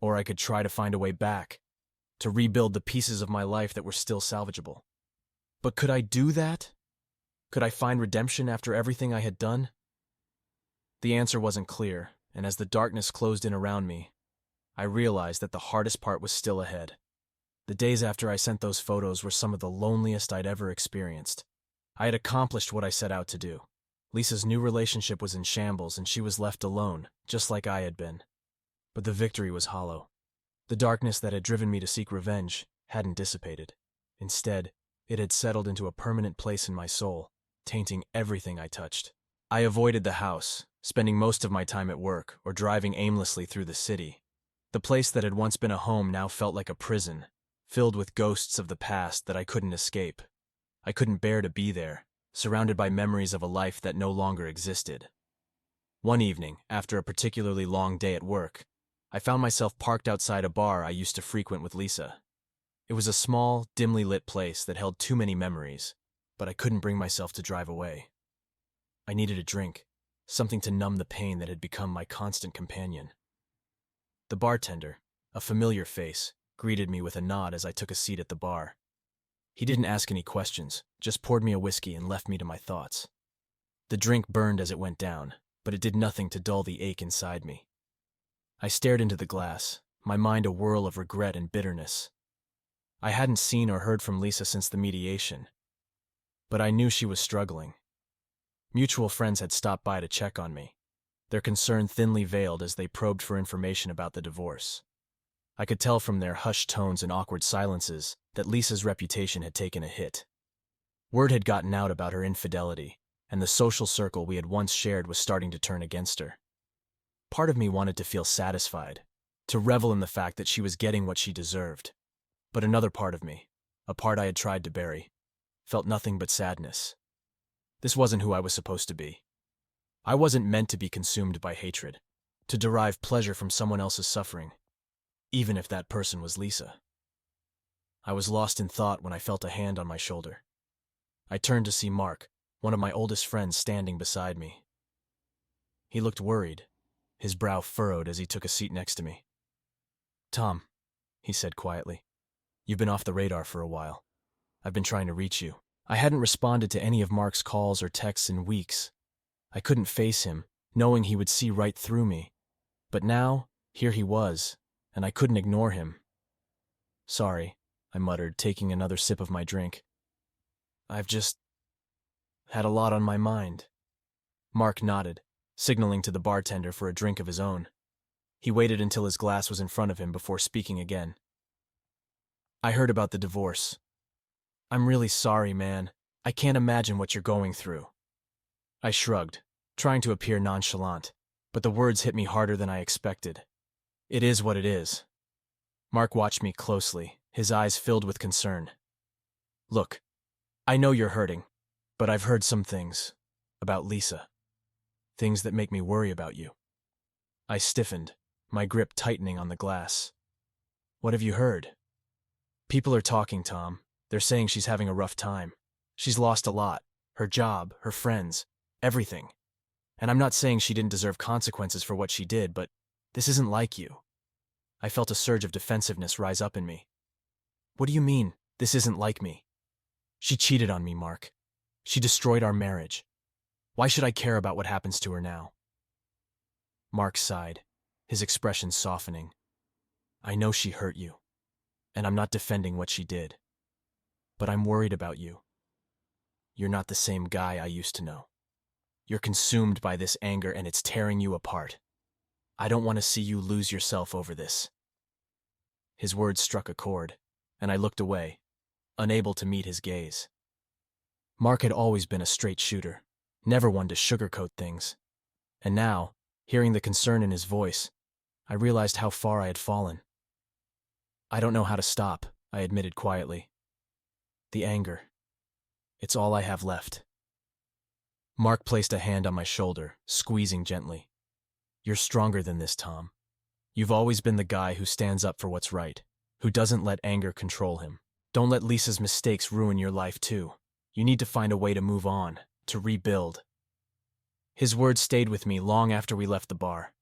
Speaker 1: Or I could try to find a way back, to rebuild the pieces of my life that were still salvageable. But could I do that? Could I find redemption after everything I had done? The answer wasn't clear, and as the darkness closed in around me, I realized that the hardest part was still ahead. The days after I sent those photos were some of the loneliest I'd ever experienced. I had accomplished what I set out to do. Lisa's new relationship was in shambles, and she was left alone, just like I had been. But the victory was hollow. The darkness that had driven me to seek revenge hadn't dissipated. Instead, it had settled into a permanent place in my soul, tainting everything I touched. I avoided the house, spending most of my time at work or driving aimlessly through the city. The place that had once been a home now felt like a prison, filled with ghosts of the past that I couldn't escape. I couldn't bear to be there, surrounded by memories of a life that no longer existed. One evening, after a particularly long day at work, I found myself parked outside a bar I used to frequent with Lisa. It was a small, dimly lit place that held too many memories, but I couldn't bring myself to drive away. I needed a drink, something to numb the pain that had become my constant companion. The bartender, a familiar face, greeted me with a nod as I took a seat at the bar. He didn't ask any questions, just poured me a whiskey and left me to my thoughts. The drink burned as it went down, but it did nothing to dull the ache inside me. I stared into the glass, my mind a whirl of regret and bitterness. I hadn't seen or heard from Lisa since the mediation, but I knew she was struggling. Mutual friends had stopped by to check on me, their concern thinly veiled as they probed for information about the divorce. I could tell from their hushed tones and awkward silences that Lisa's reputation had taken a hit. Word had gotten out about her infidelity, and the social circle we had once shared was starting to turn against her. Part of me wanted to feel satisfied, to revel in the fact that she was getting what she deserved. But another part of me, a part I had tried to bury, felt nothing but sadness. This wasn't who I was supposed to be. I wasn't meant to be consumed by hatred, to derive pleasure from someone else's suffering, even if that person was Lisa. I was lost in thought when I felt a hand on my shoulder. I turned to see Mark, one of my oldest friends, standing beside me. He looked worried, his brow furrowed as he took a seat next to me. "Tom," he said quietly, "you've been off the radar for a while. I've been trying to reach you." I hadn't responded to any of Mark's calls or texts in weeks. I couldn't face him, knowing he would see right through me. But now, here he was, and I couldn't ignore him. "Sorry," I muttered, taking another sip of my drink. "I've just had a lot on my mind." Mark nodded, signaling to the bartender for a drink of his own. He waited until his glass was in front of him before speaking again. "I heard about the divorce. I'm really sorry, man. I can't imagine what you're going through." I shrugged, trying to appear nonchalant, but the words hit me harder than I expected. "It is what it is." Mark watched me closely, his eyes filled with concern. "Look, I know you're hurting, but I've heard some things about Lisa. Things that make me worry about you." I stiffened, my grip tightening on the glass. "What have you heard?" "People are talking, Tom. They're saying she's having a rough time. She's lost a lot. Her job, her friends, everything. And I'm not saying she didn't deserve consequences for what she did, but this isn't like you." I felt a surge of defensiveness rise up in me. "What do you mean, this isn't like me?" "She cheated on me, Mark. She destroyed our marriage. Why should I care about what happens to her now?" Mark sighed, his expression softening. "I know she hurt you, and I'm not defending what she did. But I'm worried about you. You're not the same guy I used to know. You're consumed by this anger and it's tearing you apart. I don't want to see you lose yourself over this." His words struck a chord, and I looked away, unable to meet his gaze. Mark had always been a straight shooter, never one to sugarcoat things. And now, hearing the concern in his voice, I realized how far I had fallen. "I don't know how to stop," I admitted quietly. "The anger. It's all I have left." Mark placed a hand on my shoulder, squeezing gently. "You're stronger than this, Tom. You've always been the guy who stands up for what's right, who doesn't let anger control him. Don't let Lisa's mistakes ruin your life too. You need to find a way to move on, to rebuild." His words stayed with me long after we left the bar.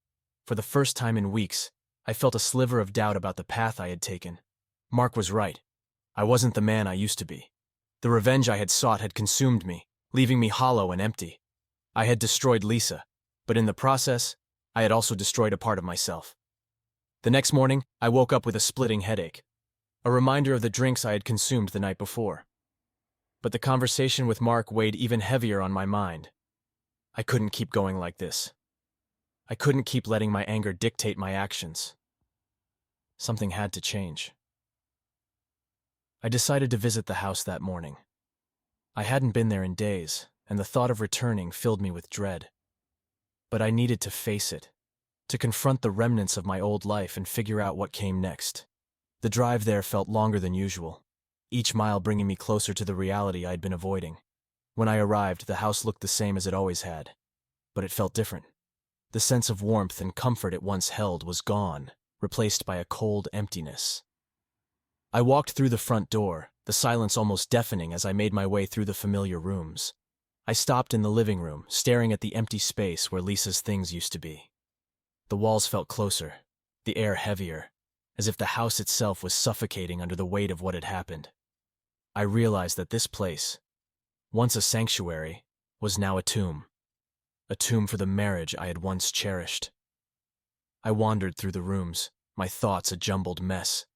Speaker 1: For the first time in weeks, I felt a sliver of doubt about the path I had taken. Mark was right. I wasn't the man I used to be. The revenge I had sought had consumed me, leaving me hollow and empty. I had destroyed Lisa, but in the process, I had also destroyed a part of myself. The next morning, I woke up with a splitting headache, a reminder of the drinks I had consumed the night before. But the conversation with Mark weighed even heavier on my mind. I couldn't keep going like this. I couldn't keep letting my anger dictate my actions. Something had to change. I decided to visit the house that morning. I hadn't been there in days, and the thought of returning filled me with dread. But I needed to face it, to confront the remnants of my old life and figure out what came next. The drive there felt longer than usual, each mile bringing me closer to the reality I'd been avoiding. When I arrived, the house looked the same as it always had, but it felt different. The sense of warmth and comfort it once held was gone, replaced by a cold emptiness. I walked through the front door, the silence almost deafening as I made my way through the familiar rooms. I stopped in the living room, staring at the empty space where Lisa's things used to be. The walls felt closer, the air heavier, as if the house itself was suffocating under the weight of what had happened. I realized that this place, once a sanctuary, was now a tomb for the marriage I had once cherished. I wandered through the rooms, my thoughts a jumbled mess.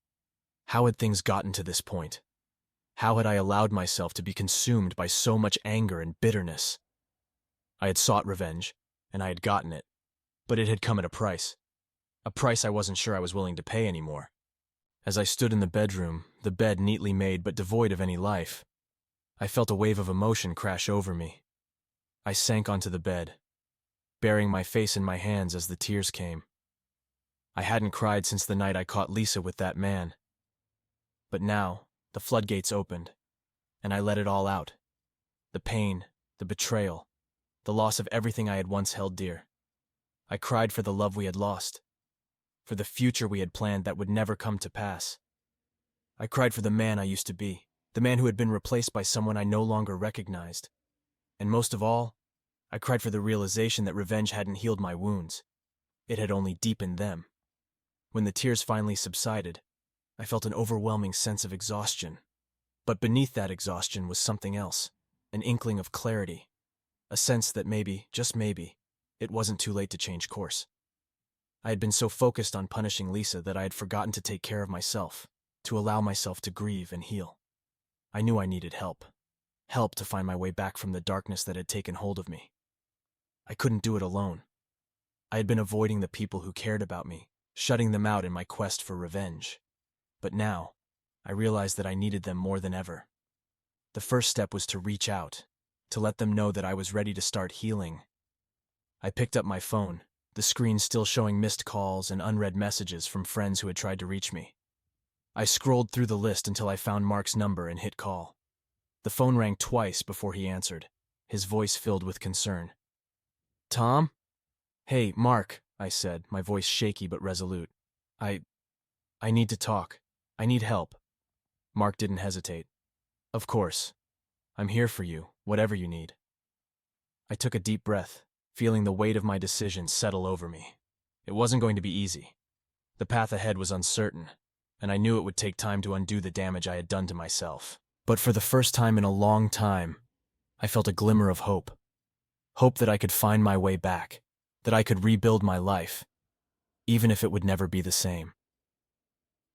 Speaker 1: How had things gotten to this point? How had I allowed myself to be consumed by so much anger and bitterness? I had sought revenge, and I had gotten it, but it had come at a price I wasn't sure I was willing to pay anymore. As I stood in the bedroom, the bed neatly made but devoid of any life, I felt a wave of emotion crash over me. I sank onto the bed, burying my face in my hands as the tears came. I hadn't cried since the night I caught Lisa with that man. But now, the floodgates opened, and I let it all out. The pain, the betrayal, the loss of everything I had once held dear. I cried for the love we had lost, for the future we had planned that would never come to pass. I cried for the man I used to be, the man who had been replaced by someone I no longer recognized. And most of all, I cried for the realization that revenge hadn't healed my wounds. It had only deepened them. When the tears finally subsided, I felt an overwhelming sense of exhaustion. But beneath that exhaustion was something else, an inkling of clarity, a sense that maybe, just maybe, it wasn't too late to change course. I had been so focused on punishing Lisa that I had forgotten to take care of myself, to allow myself to grieve and heal. I knew I needed help to find my way back from the darkness that had taken hold of me. I couldn't do it alone. I had been avoiding the people who cared about me, shutting them out in my quest for revenge. But now, I realized that I needed them more than ever. The first step was to reach out, to let them know that I was ready to start healing. I picked up my phone, the screen still showing missed calls and unread messages from friends who had tried to reach me. I scrolled through the list until I found Mark's number and hit call. The phone rang twice before he answered, his voice filled with concern. "Tom?" "Hey, Mark," I said, my voice shaky but resolute. I need to talk. I need help." Mark didn't hesitate. "Of course. I'm here for you, whatever you need." I took a deep breath, feeling the weight of my decision settle over me. It wasn't going to be easy. The path ahead was uncertain, and I knew it would take time to undo the damage I had done to myself. But for the first time in a long time, I felt a glimmer of hope. Hope that I could find my way back, that I could rebuild my life, even if it would never be the same.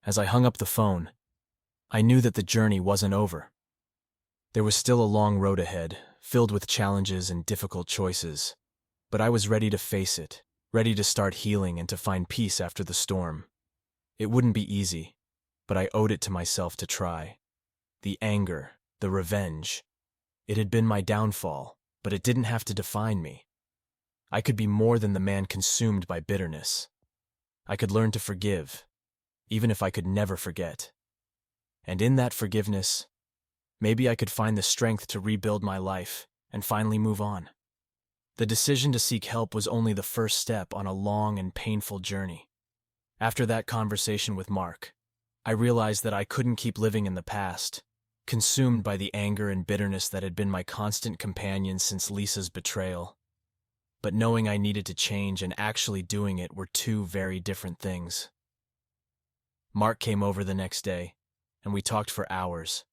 Speaker 1: As I hung up the phone, I knew that the journey wasn't over. There was still a long road ahead, filled with challenges and difficult choices, but I was ready to face it, ready to start healing and to find peace after the storm. It wouldn't be easy, but I owed it to myself to try. The anger, the revenge. It had been my downfall, but it didn't have to define me. I could be more than the man consumed by bitterness. I could learn to forgive, even if I could never forget. And in that forgiveness, maybe I could find the strength to rebuild my life and finally move on. The decision to seek help was only the first step on a long and painful journey. After that conversation with Mark, I realized that I couldn't keep living in the past, consumed by the anger and bitterness that had been my constant companion since Lisa's betrayal. But knowing I needed to change and actually doing it were two very different things. Mark came over the next day, and we talked for hours.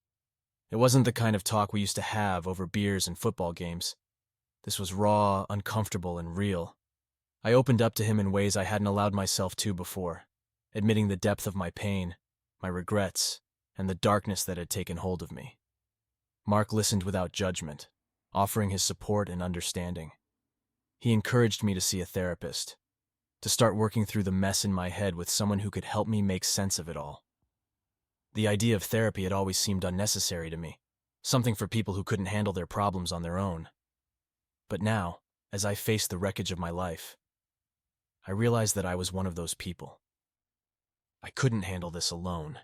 Speaker 1: It wasn't the kind of talk we used to have over beers and football games. This was raw, uncomfortable, and real. I opened up to him in ways I hadn't allowed myself to before, admitting the depth of my pain, my regrets, and the darkness that had taken hold of me. Mark listened without judgment, offering his support and understanding. He encouraged me to see a therapist, to start working through the mess in my head with someone who could help me make sense of it all. The idea of therapy had always seemed unnecessary to me, something for people who couldn't handle their problems on their own. But now, as I faced the wreckage of my life, I realized that I was one of those people. I couldn't handle this alone.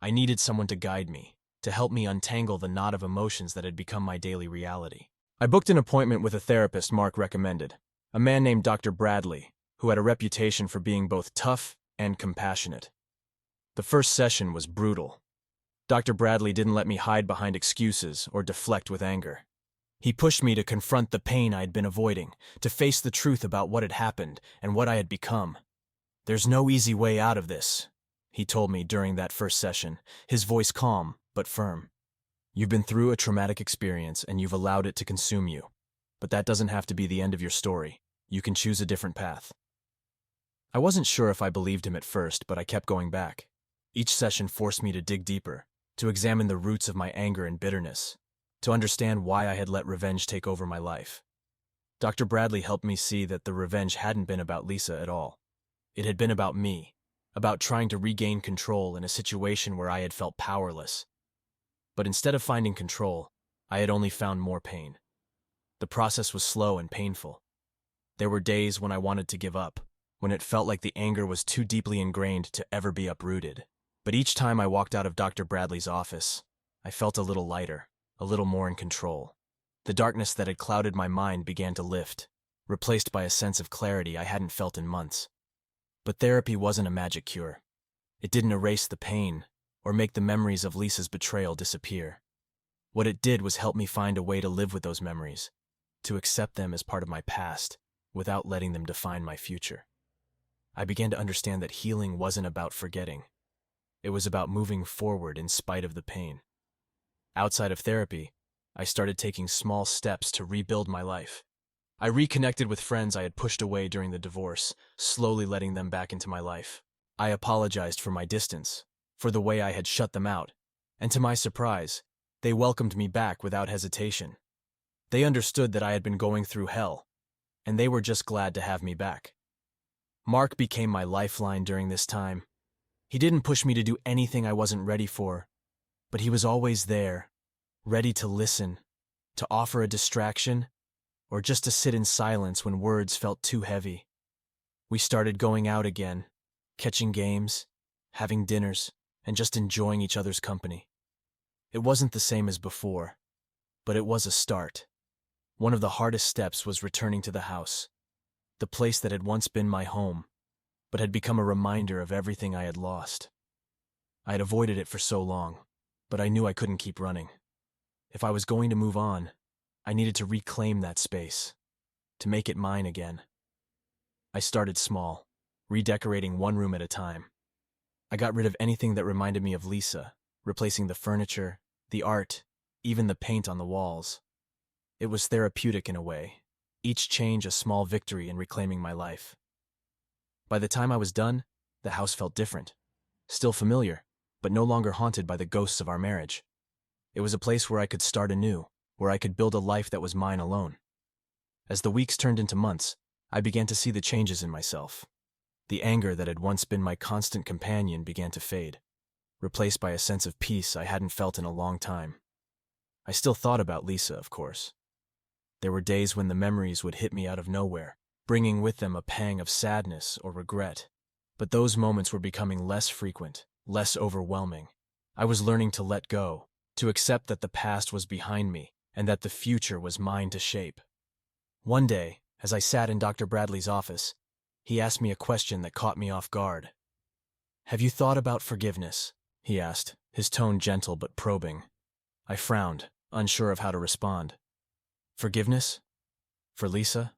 Speaker 1: I needed someone to guide me, to help me untangle the knot of emotions that had become my daily reality. I booked an appointment with a therapist Mark recommended, a man named Dr. Bradley, who had a reputation for being both tough and compassionate. The first session was brutal. Dr. Bradley didn't let me hide behind excuses or deflect with anger. He pushed me to confront the pain I'd been avoiding, to face the truth about what had happened and what I had become. "There's no easy way out of this," he told me during that first session, his voice calm but firm. "You've been through a traumatic experience and you've allowed it to consume you. But that doesn't have to be the end of your story. You can choose a different path." I wasn't sure if I believed him at first, but I kept going back. Each session forced me to dig deeper, to examine the roots of my anger and bitterness, to understand why I had let revenge take over my life. Dr. Bradley helped me see that the revenge hadn't been about Lisa at all. It had been about me, about trying to regain control in a situation where I had felt powerless. But instead of finding control, I had only found more pain. The process was slow and painful. There were days when I wanted to give up, when it felt like the anger was too deeply ingrained to ever be uprooted. But each time I walked out of Dr. Bradley's office, I felt a little lighter, a little more in control. The darkness that had clouded my mind began to lift, replaced by a sense of clarity I hadn't felt in months. But therapy wasn't a magic cure. It didn't erase the pain or make the memories of Lisa's betrayal disappear. What it did was help me find a way to live with those memories, to accept them as part of my past without letting them define my future. I began to understand that healing wasn't about forgetting. It was about moving forward in spite of the pain. Outside of therapy, I started taking small steps to rebuild my life. I reconnected with friends I had pushed away during the divorce, slowly letting them back into my life. I apologized for my distance, for the way I had shut them out, and to my surprise, they welcomed me back without hesitation. They understood that I had been going through hell, and they were just glad to have me back. Mark became my lifeline during this time. He didn't push me to do anything I wasn't ready for, but he was always there, ready to listen, to offer a distraction, or just to sit in silence when words felt too heavy. We started going out again, catching games, having dinners, and just enjoying each other's company. It wasn't the same as before, but it was a start. One of the hardest steps was returning to the house, the place that had once been my home, but had become a reminder of everything I had lost. I had avoided it for so long, but I knew I couldn't keep running. If I was going to move on, I needed to reclaim that space, to make it mine again. I started small, redecorating one room at a time. I got rid of anything that reminded me of Lisa, replacing the furniture, the art, even the paint on the walls. It was therapeutic in a way, each change a small victory in reclaiming my life. By the time I was done, the house felt different. Still familiar, but no longer haunted by the ghosts of our marriage. It was a place where I could start anew, where I could build a life that was mine alone. As the weeks turned into months, I began to see the changes in myself. The anger that had once been my constant companion began to fade. replaced by a sense of peace I hadn't felt in a long time. I still thought about Lisa, of course. There were days when the memories would hit me out of nowhere, bringing with them a pang of sadness or regret. But those moments were becoming less frequent, less overwhelming. I was learning to let go, to accept that the past was behind me and that the future was mine to shape. One day, as I sat in Dr. Bradley's office, he asked me a question that caught me off guard. "Have you thought about forgiveness?" he asked, his tone gentle but probing. I frowned, unsure of how to respond. "Forgiveness? For Lisa?"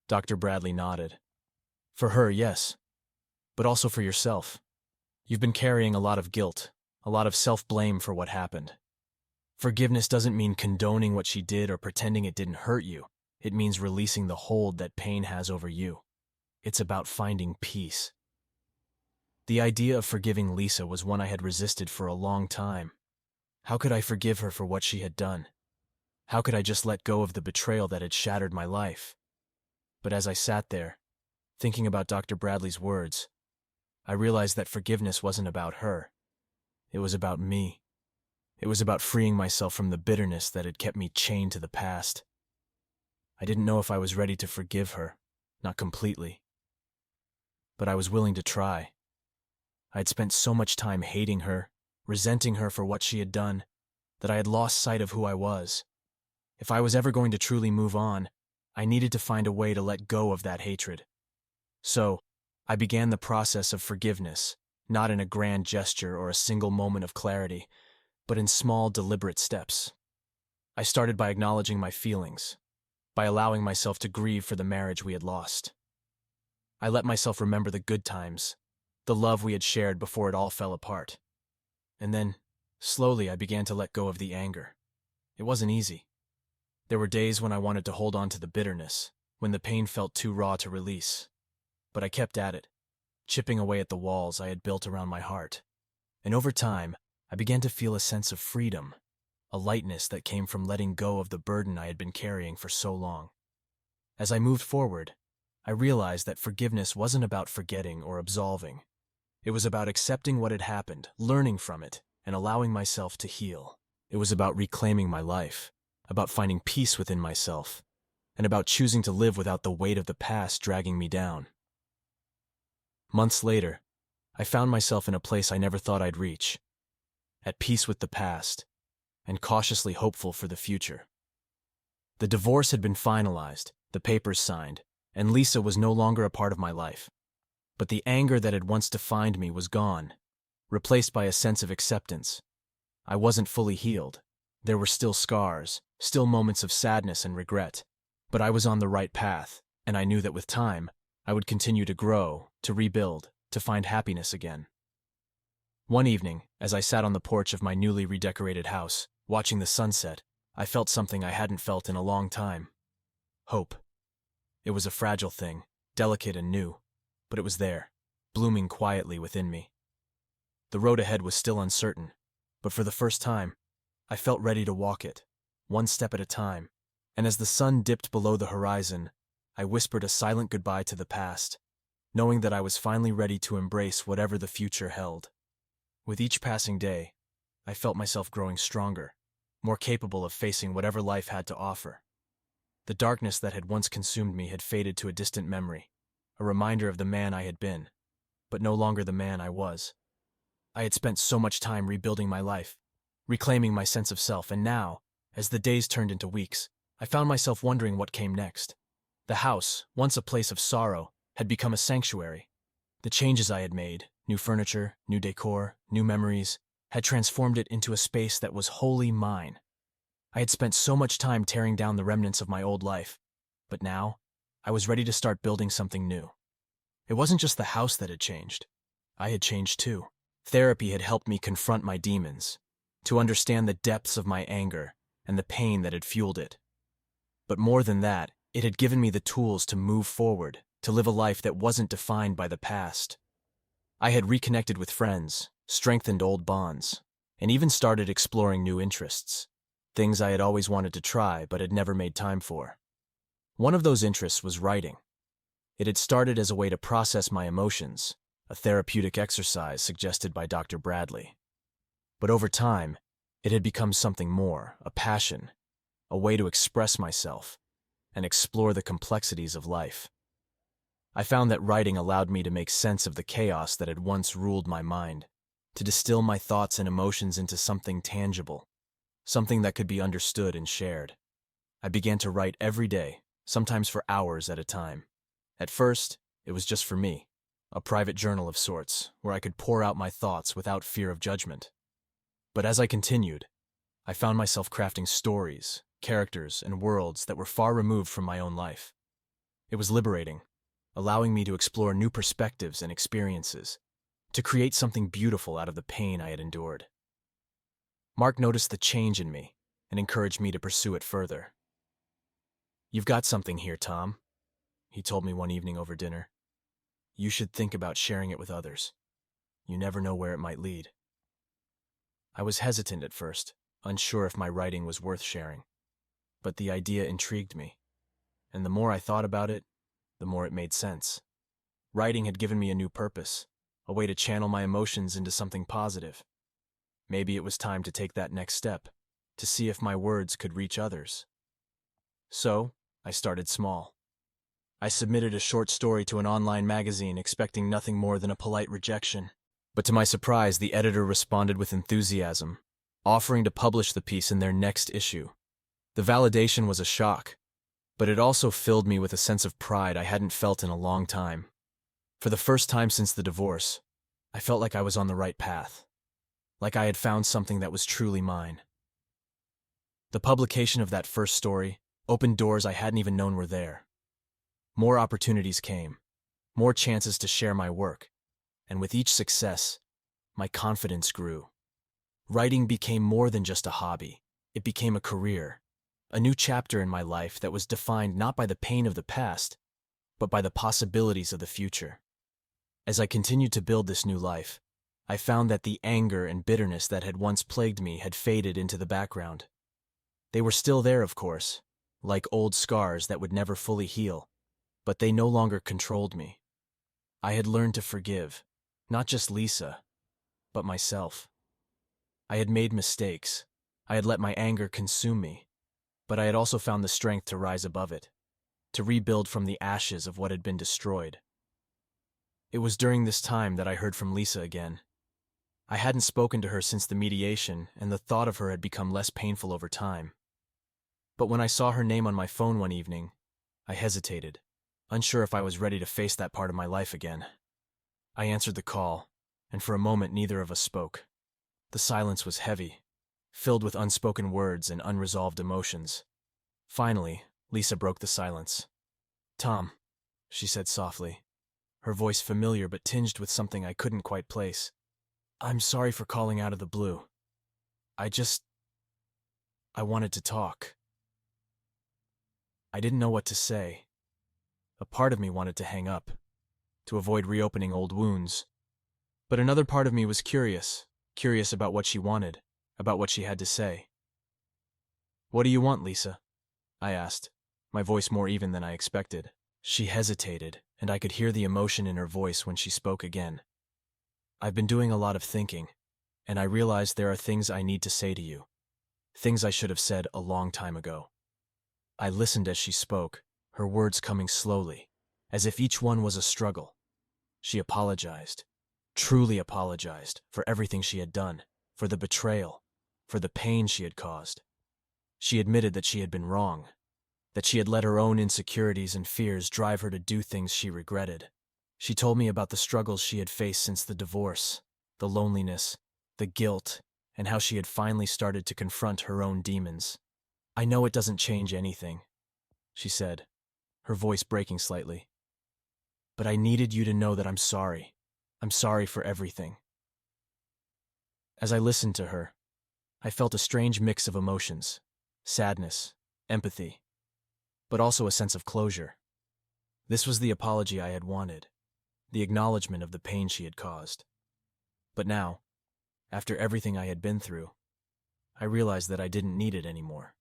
Speaker 1: Dr. Bradley nodded. "For her, yes. But also for yourself. You've been carrying a lot of guilt, a lot of self-blame for what happened. Forgiveness doesn't mean condoning what she did or pretending it didn't hurt you. It means releasing the hold that pain has over you. It's about finding peace." The idea of forgiving Lisa was one I had resisted for a long time. How could I forgive her for what she had done? How could I just let go of the betrayal that had shattered my life? But as I sat there, thinking about Dr. Bradley's words, I realized that forgiveness wasn't about her. It was about me. It was about freeing myself from the bitterness that had kept me chained to the past. I didn't know if I was ready to forgive her, not completely. But I was willing to try. I had spent so much time hating her, resenting her for what she had done, that I had lost sight of who I was. If I was ever going to truly move on, I needed to find a way to let go of that hatred. So, I began the process of forgiveness, not in a grand gesture or a single moment of clarity, but in small, deliberate steps. I started by acknowledging my feelings, by allowing myself to grieve for the marriage we had lost. I let myself remember the good times, the love we had shared before it all fell apart. And then, slowly, I began to let go of the anger. It wasn't easy. There were days when I wanted to hold on to the bitterness, when the pain felt too raw to release. But I kept at it, chipping away at the walls I had built around my heart. And over time, I began to feel a sense of freedom, a lightness that came from letting go of the burden I had been carrying for so long. As I moved forward, I realized that forgiveness wasn't about forgetting or absolving. It was about accepting what had happened, learning from it, and allowing myself to heal. It was about reclaiming my life, about finding peace within myself, and about choosing to live without the weight of the past dragging me down. Months later, I found myself in a place I never thought I'd reach, at peace with the past, and cautiously hopeful for the future. The divorce had been finalized, the papers signed, and Lisa was no longer a part of my life. But the anger that had once defined me was gone, replaced by a sense of acceptance. I wasn't fully healed. There were still scars, still moments of sadness and regret. But I was on the right path, and I knew that with time, I would continue to grow, to rebuild, to find happiness again. One evening, as I sat on the porch of my newly redecorated house, watching the sunset, I felt something I hadn't felt in a long time. Hope. It was a fragile thing, delicate and new, but it was there, blooming quietly within me. The road ahead was still uncertain, but for the first time, I felt ready to walk it, one step at a time, and as the sun dipped below the horizon, I whispered a silent goodbye to the past, knowing that I was finally ready to embrace whatever the future held. With each passing day, I felt myself growing stronger, more capable of facing whatever life had to offer. The darkness that had once consumed me had faded to a distant memory, a reminder of the man I had been, but no longer the man I was. I had spent so much time rebuilding my life, reclaiming my sense of self, and now, as the days turned into weeks, I found myself wondering what came next. The house, once a place of sorrow, had become a sanctuary. The changes I had made, new furniture, new decor, new memories, had transformed it into a space that was wholly mine. I had spent so much time tearing down the remnants of my old life, but now, I was ready to start building something new. It wasn't just the house that had changed. I had changed too. Therapy had helped me confront my demons, to understand the depths of my anger and the pain that had fueled it. But more than that, it had given me the tools to move forward, to live a life that wasn't defined by the past. I had reconnected with friends, strengthened old bonds, and even started exploring new interests, things I had always wanted to try but had never made time for. One of those interests was writing. It had started as a way to process my emotions, a therapeutic exercise suggested by Dr. Bradley. But over time, it had become something more, a passion, a way to express myself and explore the complexities of life. I found that writing allowed me to make sense of the chaos that had once ruled my mind, to distill my thoughts and emotions into something tangible, something that could be understood and shared. I began to write every day, sometimes for hours at a time. At first, it was just for me, a private journal of sorts, where I could pour out my thoughts without fear of judgment. But as I continued, I found myself crafting stories, characters, and worlds that were far removed from my own life. It was liberating, allowing me to explore new perspectives and experiences, to create something beautiful out of the pain I had endured. Mark noticed the change in me and encouraged me to pursue it further. "You've got something here, Tom," he told me one evening over dinner. "You should think about sharing it with others. You never know where it might lead." I was hesitant at first, unsure if my writing was worth sharing. But the idea intrigued me, and the more I thought about it, the more it made sense. Writing had given me a new purpose, a way to channel my emotions into something positive. Maybe it was time to take that next step, to see if my words could reach others. So, I started small. I submitted a short story to an online magazine expecting nothing more than a polite rejection. But to my surprise, the editor responded with enthusiasm, offering to publish the piece in their next issue. The validation was a shock, but it also filled me with a sense of pride I hadn't felt in a long time. For the first time since the divorce, I felt like I was on the right path, like I had found something that was truly mine. The publication of that first story opened doors I hadn't even known were there. More opportunities came, more chances to share my work, and with each success, my confidence grew. Writing became more than just a hobby. It became a career, a new chapter in my life that was defined not by the pain of the past, but by the possibilities of the future. As I continued to build this new life, I found that the anger and bitterness that had once plagued me had faded into the background. They were still there, of course, like old scars that would never fully heal, but they no longer controlled me. I had learned to forgive, not just Lisa, but myself. I had made mistakes. I had let my anger consume me, but I had also found the strength to rise above it, to rebuild from the ashes of what had been destroyed. It was during this time that I heard from Lisa again. I hadn't spoken to her since the mediation, and the thought of her had become less painful over time. But when I saw her name on my phone one evening, I hesitated, unsure if I was ready to face that part of my life again. I answered the call, and for a moment neither of us spoke. The silence was heavy, filled with unspoken words and unresolved emotions. Finally, Lisa broke the silence. "Tom," she said softly, her voice familiar but tinged with something I couldn't quite place. "I'm sorry for calling out of the blue. I wanted to talk." I didn't know what to say. A part of me wanted to hang up, to avoid reopening old wounds. But another part of me was curious about what she wanted, about what she had to say. "What do you want, Lisa?" I asked, my voice more even than I expected. She hesitated, and I could hear the emotion in her voice when she spoke again. "I've been doing a lot of thinking, and I realized there are things I need to say to you, things I should have said a long time ago." I listened as she spoke, her words coming slowly, as if each one was a struggle. She apologized, truly apologized, for everything she had done, for the betrayal, for the pain she had caused. She admitted that she had been wrong, that she had let her own insecurities and fears drive her to do things she regretted. She told me about the struggles she had faced since the divorce, the loneliness, the guilt, and how she had finally started to confront her own demons. "I know it doesn't change anything," she said, her voice breaking slightly. "But I needed you to know that I'm sorry. I'm sorry for everything." As I listened to her, I felt a strange mix of emotions: sadness, empathy, but also a sense of closure. This was the apology I had wanted, the acknowledgement of the pain she had caused. But now, after everything I had been through, I realized that I didn't need it anymore.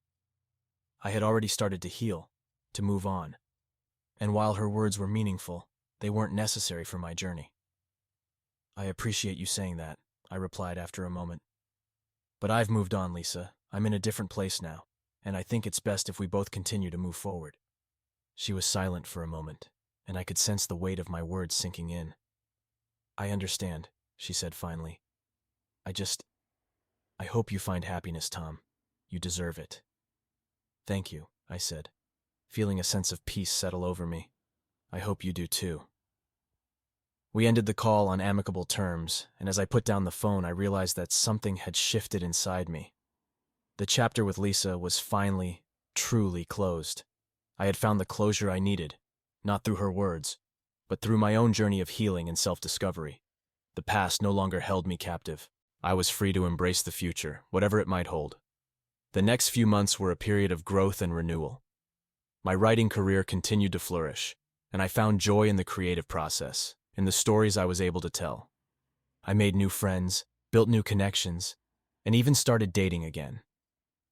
Speaker 1: I had already started to heal, to move on, and while her words were meaningful, they weren't necessary for my journey. I appreciate you saying that, I replied after a moment. But I've moved on, Lisa. I'm in a different place now, and I think it's best if we both continue to move forward. She was silent for a moment, and I could sense the weight of my words sinking in. I understand, she said finally. I hope you find happiness, Tom. You deserve it. Thank you, I said, feeling a sense of peace settle over me. I hope you do too. We ended the call on amicable terms, and as I put down the phone, I realized that something had shifted inside me. The chapter with Lisa was finally, truly closed. I had found the closure I needed, not through her words, but through my own journey of healing and self-discovery. The past no longer held me captive. I was free to embrace the future, whatever it might hold. The next few months were a period of growth and renewal. My writing career continued to flourish, and I found joy in the creative process, in the stories I was able to tell. I made new friends, built new connections, and even started dating again.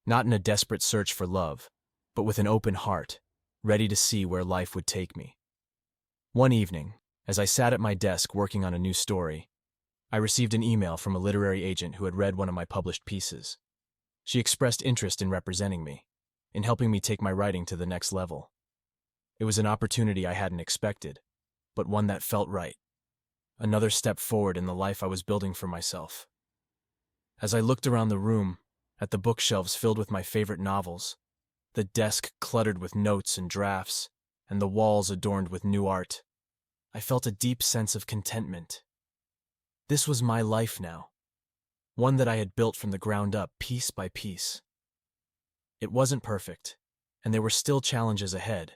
Speaker 1: Not in a desperate search for love, but with an open heart, ready to see where life would take me. One evening, as I sat at my desk working on a new story, I received an email from a literary agent who had read one of my published pieces. She expressed interest in representing me, in helping me take my writing to the next level. It was an opportunity I hadn't expected, but one that felt right. Another step forward in the life I was building for myself. As I looked around the room, at the bookshelves filled with my favorite novels, the desk cluttered with notes and drafts, and the walls adorned with new art, I felt a deep sense of contentment. This was my life now, one that I had built from the ground up, piece by piece. It wasn't perfect, and there were still challenges ahead,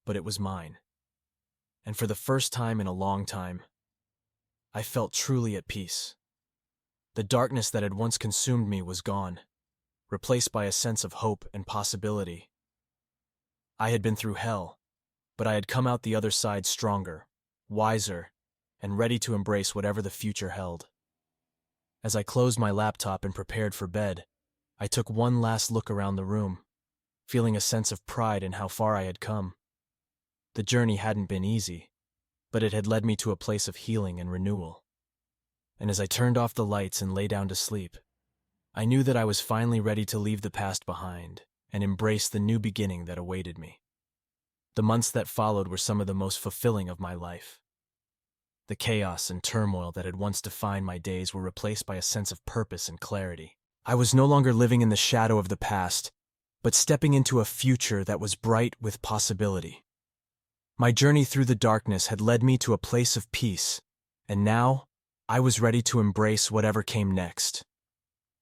Speaker 1: but it was mine. And for the first time in a long time, I felt truly at peace. The darkness that had once consumed me was gone, replaced by a sense of hope and possibility. I had been through hell, but I had come out the other side stronger, wiser, and ready to embrace whatever the future held. As I closed my laptop and prepared for bed, I took one last look around the room, feeling a sense of pride in how far I had come. The journey hadn't been easy, but it had led me to a place of healing and renewal. And as I turned off the lights and lay down to sleep, I knew that I was finally ready to leave the past behind and embrace the new beginning that awaited me. The months that followed were some of the most fulfilling of my life. The chaos and turmoil that had once defined my days were replaced by a sense of purpose and clarity. I was no longer living in the shadow of the past, but stepping into a future that was bright with possibility. My journey through the darkness had led me to a place of peace, and now I was ready to embrace whatever came next.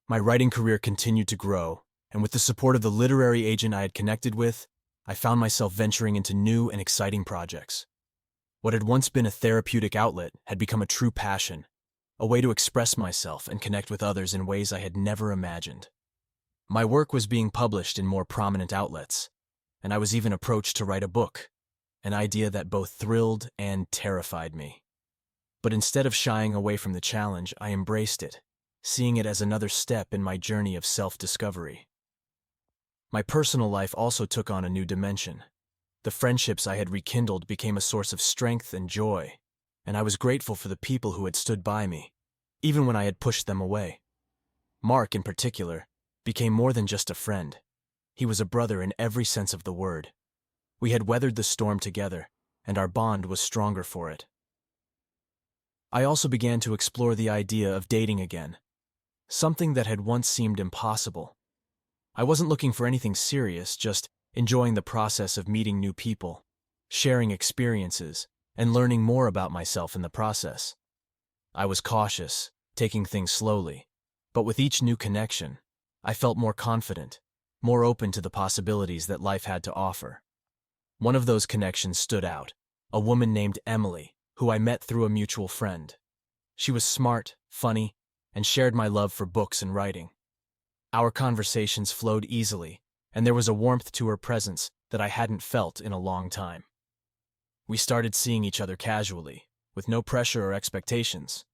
Speaker 1: My writing career continued to grow, and with the support of the literary agent I had connected with, I found myself venturing into new and exciting projects. What had once been a therapeutic outlet had become a true passion, a way to express myself and connect with others in ways I had never imagined. My work was being published in more prominent outlets, and I was even approached to write a book, an idea that both thrilled and terrified me. But instead of shying away from the challenge, I embraced it, seeing it as another step in my journey of self-discovery. My personal life also took on a new dimension. The friendships I had rekindled became a source of strength and joy, and I was grateful for the people who had stood by me, even when I had pushed them away. Mark, in particular, became more than just a friend. He was a brother in every sense of the word. We had weathered the storm together, and our bond was stronger for it. I also began to explore the idea of dating again, something that had once seemed impossible. I wasn't looking for anything serious, just enjoying the process of meeting new people, sharing experiences, and learning more about myself in the process. I was cautious, taking things slowly, but with each new connection, I felt more confident, more open to the possibilities that life had to offer. One of those connections stood out, a woman named Emily, who I met through a mutual friend. She was smart, funny, and shared my love for books and writing. Our conversations flowed easily, and there was a warmth to her presence that I hadn't felt in a long time. We started seeing each other casually, with no pressure or expectations,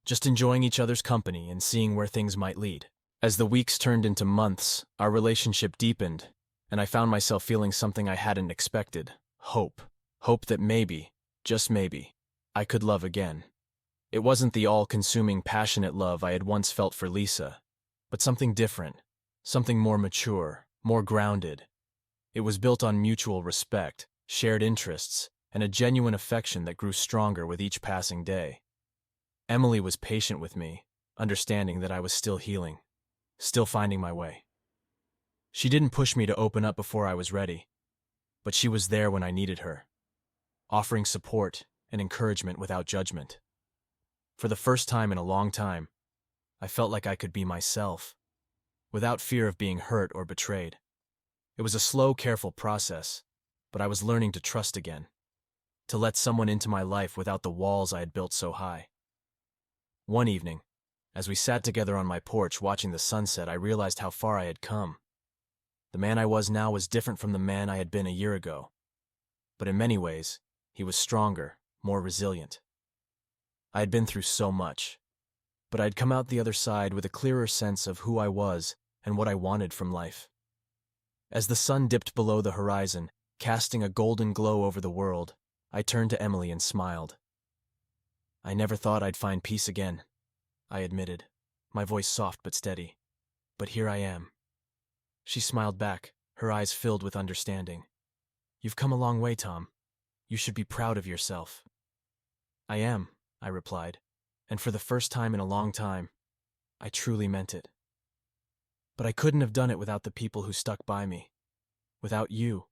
Speaker 1: just enjoying each other's company and seeing where things might lead. As the weeks turned into months, our relationship deepened, and I found myself feeling something I hadn't expected: hope. Hope that maybe, just maybe, I could love again. It wasn't the all-consuming, passionate love I had once felt for Lisa, but something different, something more mature, more grounded. It was built on mutual respect, shared interests, and a genuine affection that grew stronger with each passing day. Emily was patient with me, understanding that I was still healing, still finding my way. She didn't push me to open up before I was ready, but she was there when I needed her, offering support and encouragement without judgment. For the first time in a long time, I felt like I could be myself, without fear of being hurt or betrayed. It was a slow, careful process, but I was learning to trust again, to let someone into my life without the walls I had built so high. One evening, as we sat together on my porch watching the sunset, I realized how far I had come. The man I was now was different from the man I had been a year ago, but in many ways, he was stronger, more resilient. I had been through so much, but I'd come out the other side with a clearer sense of who I was and what I wanted from life. As the sun dipped below the horizon, casting a golden glow over the world, I turned to Emily and smiled. "I never thought I'd find peace again," I admitted, my voice soft but steady. "But here I am." She smiled back, her eyes filled with understanding. "You've come a long way, Tom. You should be proud of yourself." "I am," I replied, and for the first time in a long time, I truly meant it. "But I couldn't have done it without the people who stuck by me. Without you."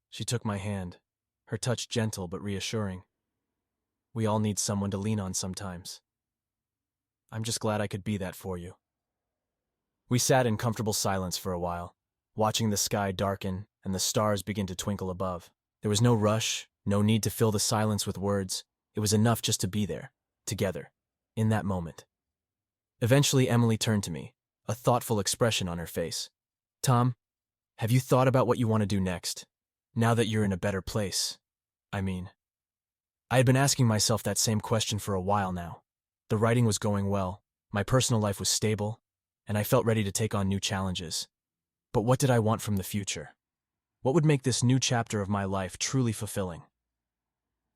Speaker 1: She took my hand, her touch gentle but reassuring. "We all need someone to lean on sometimes. I'm just glad I could be that for you." We sat in comfortable silence for a while, watching the sky darken and the stars begin to twinkle above. There was no rush, no need to fill the silence with words. It was enough just to be there, together, in that moment. Eventually, Emily turned to me, a thoughtful expression on her face. "Tom, have you thought about what you want to do next? Now that you're in a better place, I mean." I had been asking myself that same question for a while now. The writing was going well, my personal life was stable, and I felt ready to take on new challenges. But what did I want from the future? What would make this new chapter of my life truly fulfilling?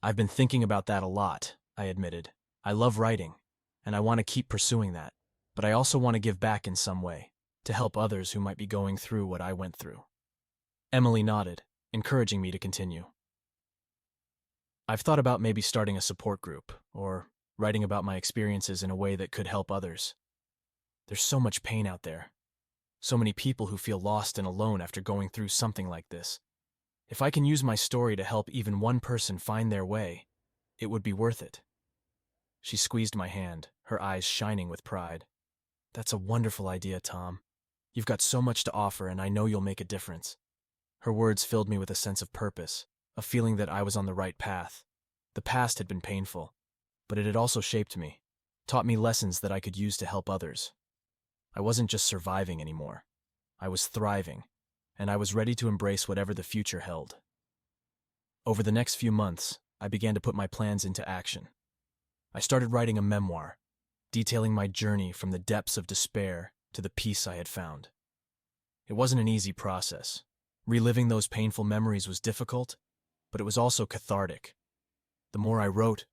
Speaker 1: "I've been thinking about that a lot," I admitted. "I love writing, and I want to keep pursuing that, but I also want to give back in some way, to help others who might be going through what I went through." Emily nodded, encouraging me to continue. "I've thought about maybe starting a support group, or writing about my experiences in a way that could help others. There's so much pain out there, so many people who feel lost and alone after going through something like this. If I can use my story to help even one person find their way, it would be worth it." She squeezed my hand, her eyes shining with pride. "That's a wonderful idea, Tom. You've got so much to offer, and I know you'll make a difference." Her words filled me with a sense of purpose, a feeling that I was on the right path. The past had been painful, but it had also shaped me, taught me lessons that I could use to help others. I wasn't just surviving anymore. I was thriving, and I was ready to embrace whatever the future held. Over the next few months, I began to put my plans into action. I started writing a memoir, detailing my journey from the depths of despair to the peace I had found. It wasn't an easy process. Reliving those painful memories was difficult, but it was also cathartic. The more I wrote,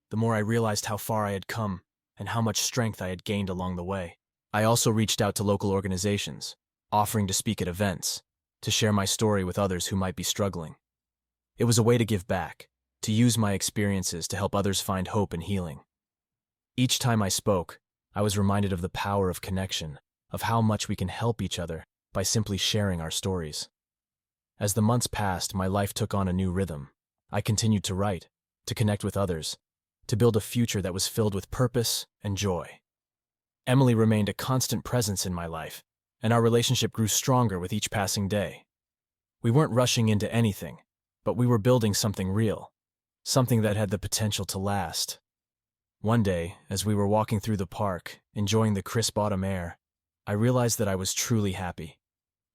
Speaker 1: the more I realized how far I had come and how much strength I had gained along the way. I also reached out to local organizations, offering to speak at events, to share my story with others who might be struggling. It was a way to give back, to use my experiences to help others find hope and healing. Each time I spoke, I was reminded of the power of connection, of how much we can help each other by simply sharing our stories. As the months passed, my life took on a new rhythm. I continued to write, to connect with others, to build a future that was filled with purpose and joy. Emily remained a constant presence in my life, and our relationship grew stronger with each passing day. We weren't rushing into anything, but we were building something real, something that had the potential to last. One day, as we were walking through the park, enjoying the crisp autumn air, I realized that I was truly happy.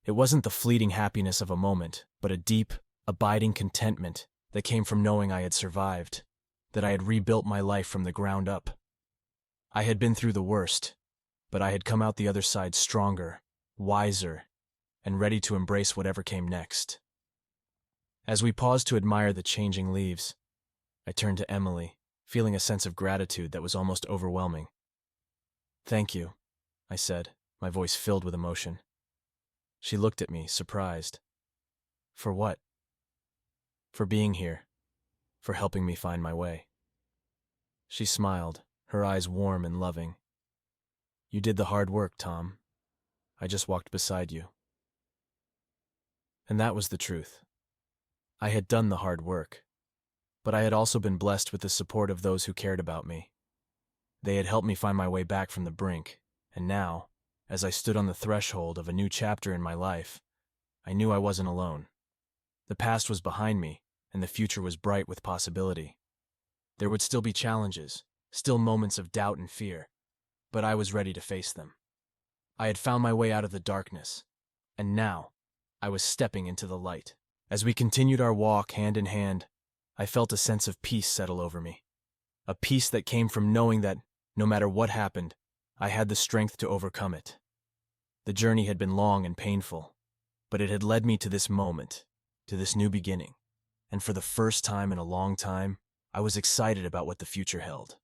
Speaker 1: It wasn't the fleeting happiness of a moment, but a deep, abiding contentment that came from knowing I had survived, that I had rebuilt my life from the ground up. I had been through the worst, but I had come out the other side stronger, wiser, and ready to embrace whatever came next. As we paused to admire the changing leaves, I turned to Emily, feeling a sense of gratitude that was almost overwhelming. "Thank you," I said, my voice filled with emotion. She looked at me, surprised. "For what?" "For being here, for helping me find my way." She smiled, her eyes warm and loving. "You did the hard work, Tom. I just walked beside you." And that was the truth. I had done the hard work, but I had also been blessed with the support of those who cared about me. They had helped me find my way back from the brink, and now, as I stood on the threshold of a new chapter in my life, I knew I wasn't alone. The past was behind me, and the future was bright with possibility. There would still be challenges, still moments of doubt and fear, but I was ready to face them. I had found my way out of the darkness, and now I was stepping into the light. As we continued our walk hand in hand, I felt a sense of peace settle over me. A peace that came from knowing that, no matter what happened, I had the strength to overcome it. The journey had been long and painful, but it had led me to this moment, to this new beginning, and for the first time in a long time, I was excited about what the future held.